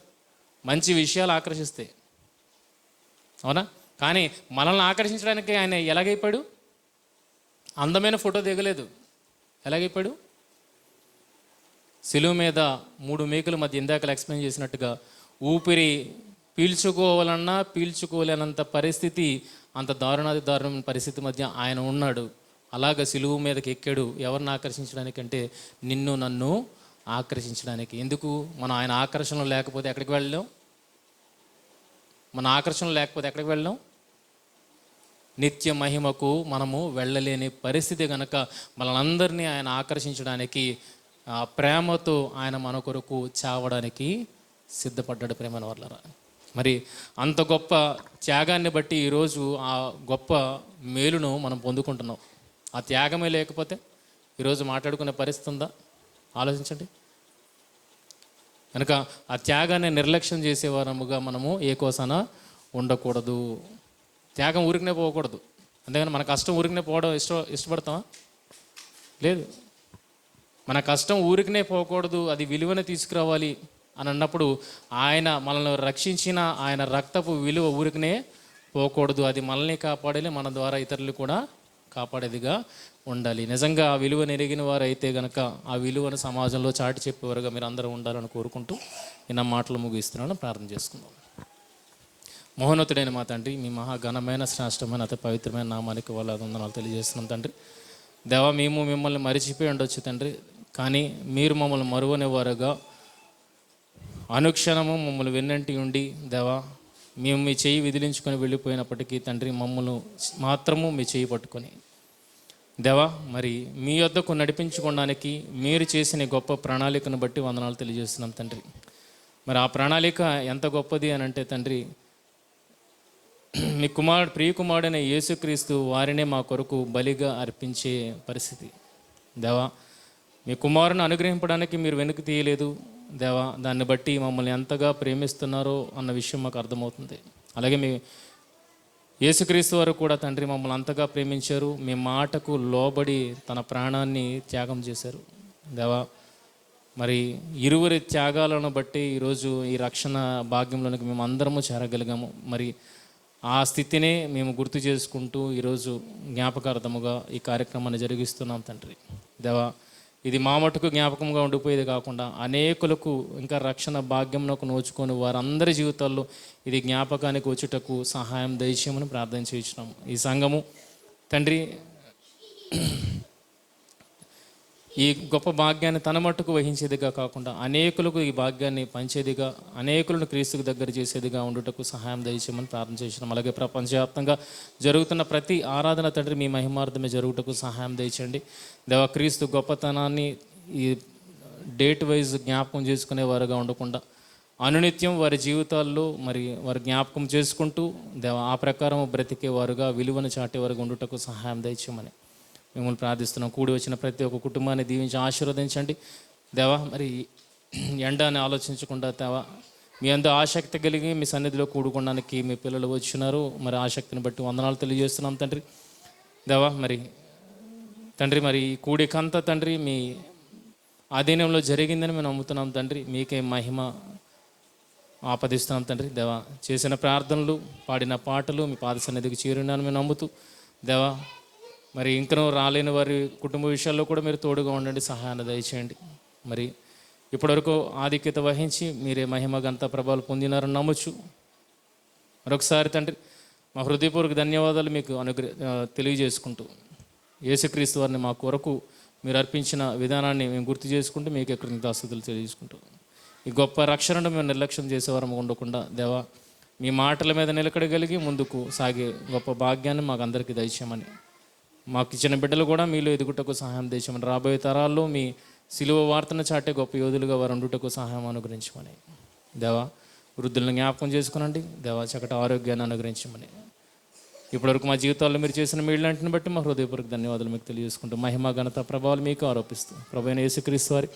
మంచి విషయాలు ఆకర్షిస్తాయి, అవునా? కానీ మనల్ని ఆకర్షించడానికి ఆయన ఎలాగైపోయాడు? అందమైన ఫోటో దిగలేదు. ఎలాగైపోయాడు? సిలువ మీద 3 మేకుల మధ్య ఇందాక ఎక్స్ప్లెయిన్ చేసినట్టుగా ఊపిరి పీల్చుకోవాలన్నా పీల్చుకోలేనంత పరిస్థితి, అంత దారుణమైన పరిస్థితి మధ్య ఆయన ఉన్నాడు. అలాగ సిలువ మీదకి ఎక్కాడు. ఎవరిని ఆకర్షించడానికి అంటే నిన్ను నన్ను ఆకర్షించడానికి. ఎందుకు? మనం ఆయన ఆకర్షణలో లేకపోతే ఎక్కడికి వెళ్ళాం? మన ఆకర్షణలో లేకపోతే ఎక్కడికి వెళ్ళాం? నిత్య మహిమకు మనము వెళ్ళలేని పరిస్థితి కనుక మనందరినీ ఆయన ఆకర్షించడానికి ఆ ప్రేమతో ఆయన మన కొరకు చావడానికి సిద్ధపడ్డాడు. ప్రేమను వర్లరా, మరి అంత గొప్ప త్యాగాన్ని బట్టి ఈరోజు ఆ గొప్ప మేలును మనం పొందుకుంటున్నాం. ఆ త్యాగమే లేకపోతే ఈరోజు మాట్లాడుకునే పరిస్థితి ఉందా? ఆలోచించండి. కనుక ఆ త్యాగాన్ని నిర్లక్ష్యం చేసేవారముగా మనము ఏ కోసాన ఉండకూడదు. త్యాగం ఊరికనే పోకూడదు. అంతేగాని మన కష్టం ఊరికనే పోవడం ఇష్టపడతామా? లేదు. మన కష్టం ఊరికనే పోకూడదు, అది విలువను తీసుకురావాలి అని అన్నప్పుడు ఆయన మనల్ని రక్షించిన ఆయన రక్తపు విలువ ఊరికనే పోకూడదు. అది మనల్ని కాపాడాలి, మన ద్వారా ఇతరులు కూడా కాపాడేదిగా ఉండాలి. నిజంగా ఆ విలువను ఎరిగిన వారు అయితే కనుక ఆ విలువను సమాజంలో చాటి చెప్పేవారుగా మీరు అందరూ ఉండాలని కోరుకుంటూ నా మాటలు ముగిస్తున్నాను. ప్రార్థన చేసుకుందాం. మహోన్నతుడైన మా తండ్రి, మీ మహాఘనమైన శ్రేష్టమైన అతి పవిత్రమైన నామానికి వాళ్ళ వందనాలు తెలియజేస్తున్నాం తండ్రి. దేవా, మేము మిమ్మల్ని మరిచిపోయి ఉండొచ్చు తండ్రి, కానీ మీరు మమ్మల్ని మరువనివారుగా అనుక్షణము మమ్మల్ని వెన్నంటి ఉండి దేవా, మేము మీ చేయి విదిలించుకొని వెళ్ళిపోయినప్పటికీ తండ్రి మమ్మల్ని మాత్రము మీ చేయి పట్టుకొని దేవా, మరి మీ యొద్దకు నడిపించుకోవడానికి మీరు చేసిన గొప్ప ప్రణాళికను బట్టి వందనాలు తెలియజేస్తున్నాం తండ్రి. మరి ఆ ప్రణాళిక ఎంత గొప్పది అని అంటే తండ్రి, మీ ప్రియకుమారుడైన యేసుక్రీస్తు వారినే మా కొరకు బలిగా అర్పించే పరిస్థితి. దేవా, మీ కుమారుని అనుగ్రహింపడానికి మీరు వెనుక తీయలేదు దేవా. దాన్ని బట్టి మమ్మల్ని ఎంతగా ప్రేమిస్తున్నారో అన్న విషయం మాకు అర్థమవుతుంది. అలాగే మీ యేసుక్రీస్తు వారు కూడా తండ్రి మమ్మల్ని అంతగా ప్రేమించారు. మీ మాటకు లోబడి తన ప్రాణాన్ని త్యాగం చేశారు దేవా. మరి ఇరువురి త్యాగాలను బట్టి ఈరోజు ఈ రక్షణ భాగ్యంలోనికి మేము అందరము చేరగలిగాము. మరి ఆ స్థితినే మేము గుర్తు చేసుకుంటూ ఈరోజు జ్ఞాపకార్థముగా ఈ కార్యక్రమాన్ని జరిగిస్తున్నాం తండ్రి దేవా. ఇది మా మటుకు జ్ఞాపకంగా ఉండిపోయేది కాకుండా అనేకులకు ఇంకా రక్షణ భాగ్యంలోకి నోచుకొని వారందరి జీవితాల్లో ఇది జ్ఞాపకానికి వచ్చుటకు సహాయం దయచేయమని ప్రార్థన చేయించున్నాము. ఈ సంఘము తండ్రి ఈ గొప్ప భాగ్యాన్ని తన మట్టుకు వహించేదిగా కాకుండా అనేకులకు ఈ భాగ్యాన్ని పంచేదిగా, అనేకులను క్రీస్తుకు దగ్గర చేసేదిగా ఉండుటకు సహాయం దయచేయమని ప్రార్థన చేసినాం. అలాగే ప్రపంచవ్యాప్తంగా జరుగుతున్న ప్రతి ఆరాధన తండ్రి మీ మహిమార్థమే జరుగుటకు సహాయం దయచేయండి దేవా. క్రీస్తు గొప్పతనాన్ని ఈ డేట్ వైజ్ జ్ఞాపకం చేసుకునేవారుగా ఉండకుండా అనునిత్యం వారి జీవితాల్లో మరి వారి జ్ఞాపకం చేసుకుంటూ దేవా ఆ ప్రకారం బ్రతికేవారుగా విలువను చాటేవారుగా ఉండుటకు సహాయం దయచేయమని మిమ్మల్ని ప్రార్థిస్తున్నాం. కూడి వచ్చిన ప్రతి ఒక్క కుటుంబాన్ని దీవించి ఆశీర్వదించండి దేవా. మరి ఎండాన్ని ఆలోచించకుండా దేవా, మీ అందు ఆసక్తి కలిగి మీ సన్నిధిలో కూడుకోవడానికి మీ పిల్లలు వచ్చినారు. మరి ఆసక్తిని బట్టి వందనాలు తెలియజేస్తున్నాం తండ్రి దేవా. మరి తండ్రి మరి కూడికంతా తండ్రి మీ ఆధీనంలో జరిగిందని మేము నమ్ముతున్నాం తండ్రి. మీకే మహిమ ఆపదిస్తున్నాం తండ్రి దేవా. చేసిన ప్రార్థనలు, పాడిన పాటలు మీ పాద సన్నిధికి చేరున్నాను మేము నమ్ముతూ దేవా. మరి ఇంకనూ రాలేని వారి కుటుంబ విషయాల్లో కూడా మీరు తోడుగా ఉండండి, సహాయాన్ని దయచేయండి. మరి ఇప్పటివరకు ఆధిక్యత వహించి మీరే మహిమ గంత ప్రభావాలు పొందినారని నమ్మచ్చు. మరొకసారి తండ్రి మా హృదయపూర్వక ధన్యవాదాలు మీకు తెలియజేసుకుంటూ యేసుక్రీస్తు వారిని మా కొరకు మీరు అర్పించిన విధానాన్ని మేము గుర్తు చేసుకుంటూ మీకు కృతజ్ఞతాస్తుతులు తెలియజేసుకుంటూ ఈ గొప్ప రక్షణను మేము నిర్లక్ష్యం చేసేవారం ఉండకుండా దేవా, మీ మాటల మీద నిలకడగలిగి ముందుకు సాగే గొప్ప భాగ్యాన్ని మాకు అందరికీ దయచేయమని, మాకు ఇచ్చిన బిడ్డలు కూడా మీలో ఎదుగుటకు సహాయం దయచేయమని, రాబోయే తరాల్లో మీ సిలువ వార్తను చాటే గొప్ప యోధులుగా వారు ఉండుటకు సహాయం అనుగ్రహించమని దేవా. వృద్ధులను జ్ఞాపకం చేసుకునండి దేవా. చక్కటి ఆరోగ్యాన్ని అనుగ్రహించమని, ఇప్పటివరకు మా జీవితాల్లో మీరు చేసిన మీళ్ళంటిని బట్టి మా హృదయపూర్వక ధన్యవాదాలు మీకు తెలియజేసుకుంటూ మహిమ ఘనత ప్రభావాలు మీకు ఆరోపిస్తూ ప్రభువైన యేసుక్రీస్తు వారి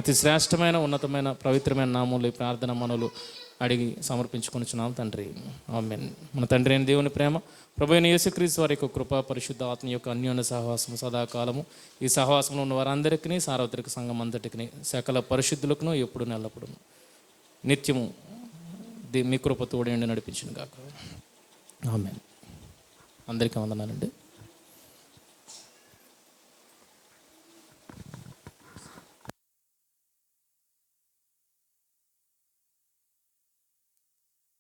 అతి శ్రేష్టమైన ఉన్నతమైన పవిత్రమైన నామంలో ఈ ప్రార్థన మనలు అడిగి సమర్పించుకొనిచున్నాం తండ్రి, ఆమేన్. మన తండ్రి అయిన దేవుని ప్రేమ, ప్రభువైన యేసుక్రీస్తు వారి యొక్క కృప, పరిశుద్ధ ఆత్మ యొక్క అన్యోన్య సహవాసము సదాకాలము ఈ సహవాసంలో ఉన్న వారందరికీ, సార్వత్రిక సంఘం అంతటికి, సకల పరిశుద్ధులకును ఎప్పుడు నెల్లప్పుడు నిత్యము మీ కృప తోడండి నడిపించును గాక. ఆమేన్. అందరికీ వందనాలండి.